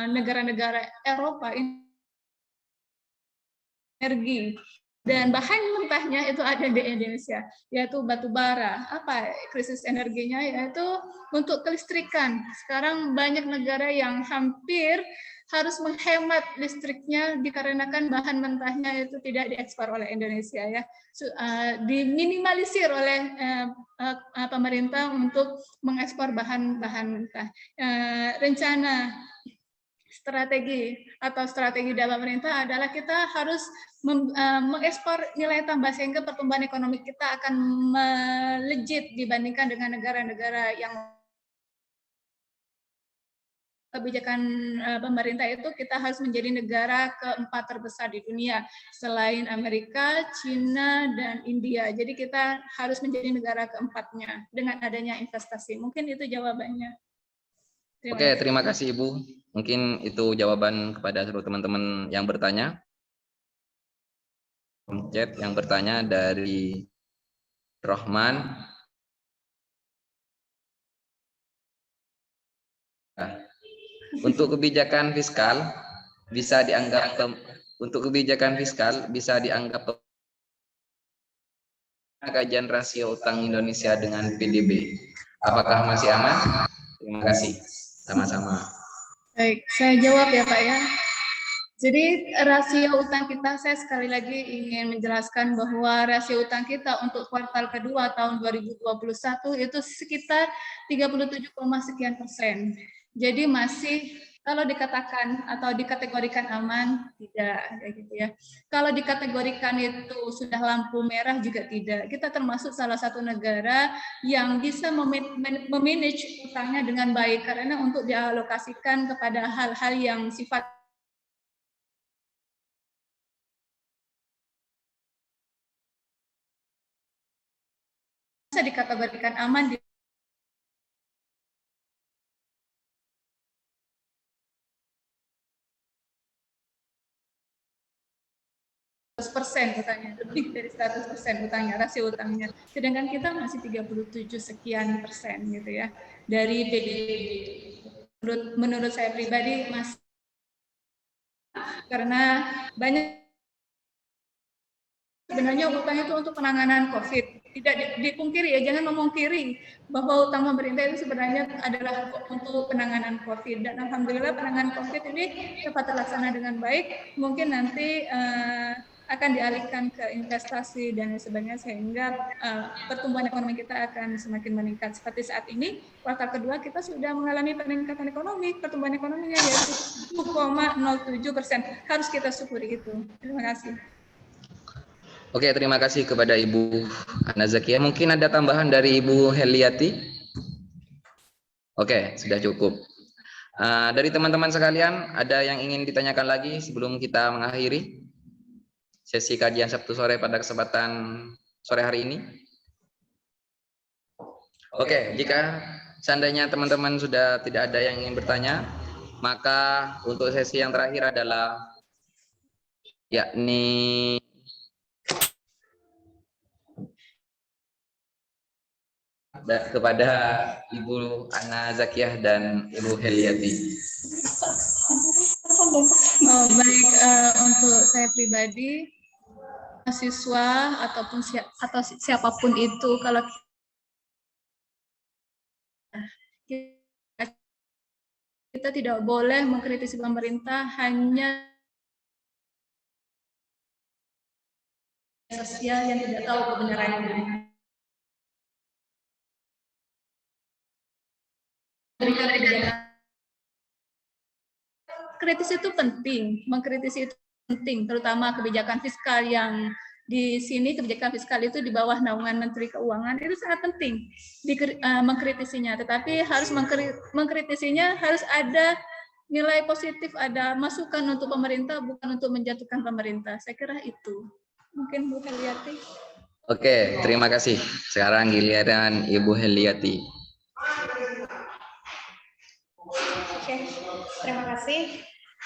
negara-negara Eropa energi. Dan bahan mentahnya itu ada di Indonesia, yaitu batu bara. Apa krisis energinya? Yaitu untuk kelistrikan. Sekarang banyak negara yang hampir harus menghemat listriknya dikarenakan bahan mentahnya itu tidak diekspor oleh Indonesia ya. Diminimalisir oleh pemerintah untuk mengekspor bahan-bahan mentah. Rencana strategi dari pemerintah adalah kita harus mengekspor nilai tambah sehingga pertumbuhan ekonomi kita akan melejit dibandingkan dengan negara-negara yang kebijakan pemerintah itu kita harus menjadi negara keempat terbesar di dunia selain Amerika, Cina, dan India. Jadi kita harus menjadi negara keempatnya dengan adanya investasi. Mungkin itu jawabannya. Oke, terima kasih Ibu. Mungkin itu jawaban kepada seluruh teman-teman yang bertanya. Chat yang bertanya dari Rohman. Untuk kebijakan fiskal bisa dianggap kajian rasio utang Indonesia dengan PDB. Apakah masih aman? Terima kasih. Sama-sama. Baik, saya jawab ya Pak ya. Jadi rasio utang kita, saya sekali lagi ingin menjelaskan bahwa rasio utang kita untuk kuartal kedua tahun 2021 itu sekitar 37, sekian persen. Jadi masih kalau dikatakan atau dikategorikan aman, tidak kayak gitu ya. Kalau dikategorikan itu sudah lampu merah juga tidak. Kita termasuk salah satu negara yang bisa memanage utangnya dengan baik karena untuk dialokasikan kepada hal-hal yang sifat bisa dikategorikan aman di persen utangnya, lebih dari 100% utangnya, rasio utangnya. Sedangkan kita masih 37 sekian persen gitu ya dari PDB. Menurut saya pribadi masih karena banyak sebenarnya utang itu untuk penanganan COVID. Tidak dipungkiri ya, jangan memungkiri bahwa utang pemerintah itu sebenarnya adalah untuk penanganan COVID. Dan alhamdulillah penanganan COVID ini dapat terlaksana dengan baik. Mungkin nanti akan dialihkan ke investasi dan sebagainya sehingga pertumbuhan ekonomi kita akan semakin meningkat. Seperti saat ini, kuartal kedua kita sudah mengalami peningkatan ekonomi, pertumbuhan ekonominya yaitu 2,07%. Harus kita syukuri itu. Terima kasih. Oke, terima kasih kepada Ibu Ana Zakia. Mungkin ada tambahan dari Ibu Heliati? Oke, sudah cukup. Dari teman-teman sekalian, ada yang ingin ditanyakan lagi sebelum kita mengakhiri sesi kajian Sabtu sore pada kesempatan sore hari ini? Oke, jika seandainya teman-teman sudah tidak ada yang ingin bertanya, maka untuk sesi yang terakhir adalah yakni kepada Ibu Ana Zakiah dan Ibu Heliati. Baik, untuk saya pribadi, mahasiswa ataupun siapapun itu, kalau kita tidak boleh mengkritisi pemerintah hanya sosial yang tidak tahu kebenarannya. Kritis itu penting, mengkritisi itu penting, terutama kebijakan fiskal yang di sini kebijakan fiskal itu di bawah naungan Menteri Keuangan, itu sangat penting mengkritisinya. Tetapi harus mengkritisinya harus ada nilai positif, ada masukan untuk pemerintah, bukan untuk menjatuhkan pemerintah. Saya kira itu. Mungkin Bu Heliati. Oke, terima kasih. Sekarang giliran Ibu Heliati. Oke, terima kasih.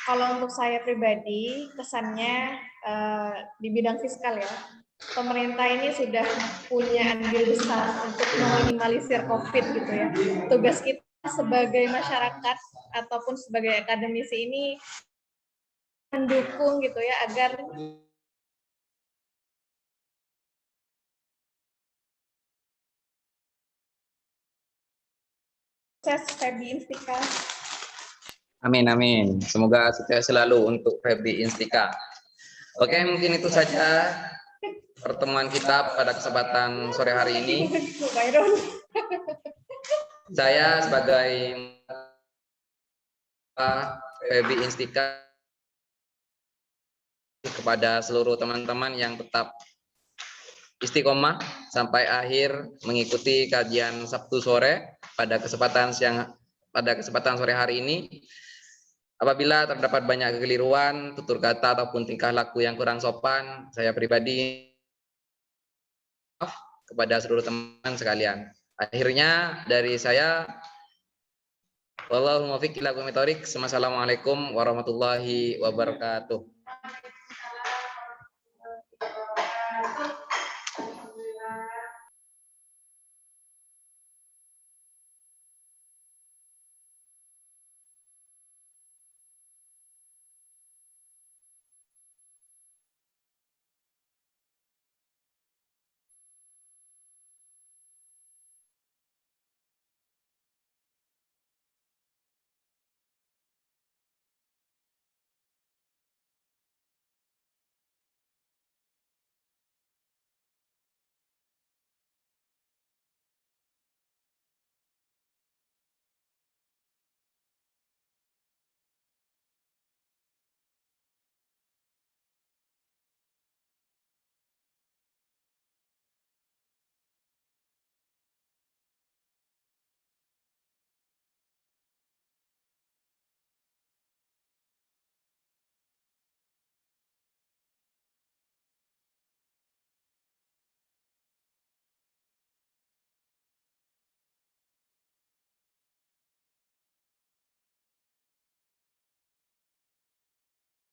Kalau untuk saya pribadi, kesannya di bidang fiskal ya, pemerintah ini sudah punya andil besar untuk meminimalisir COVID gitu ya. Tugas kita sebagai masyarakat ataupun sebagai akademisi ini mendukung gitu ya agar sukses Febri Instika. Amin, amin. Semoga sukses selalu untuk Febri Instika. Oke, mungkin itu saja pertemuan kita pada kesempatan sore hari ini. Saya sebagai Febri Instika kepada seluruh teman-teman yang tetap istiqomah sampai akhir mengikuti kajian Sabtu sore pada kesempatan sore hari ini. Apabila terdapat banyak kekeliruan, tutur kata ataupun tingkah laku yang kurang sopan, saya pribadi maaf kepada seluruh teman sekalian. Akhirnya dari saya, wallahul muwaffiq ila aqwamit thoriq. Wassalamualaikum warahmatullahi wabarakatuh.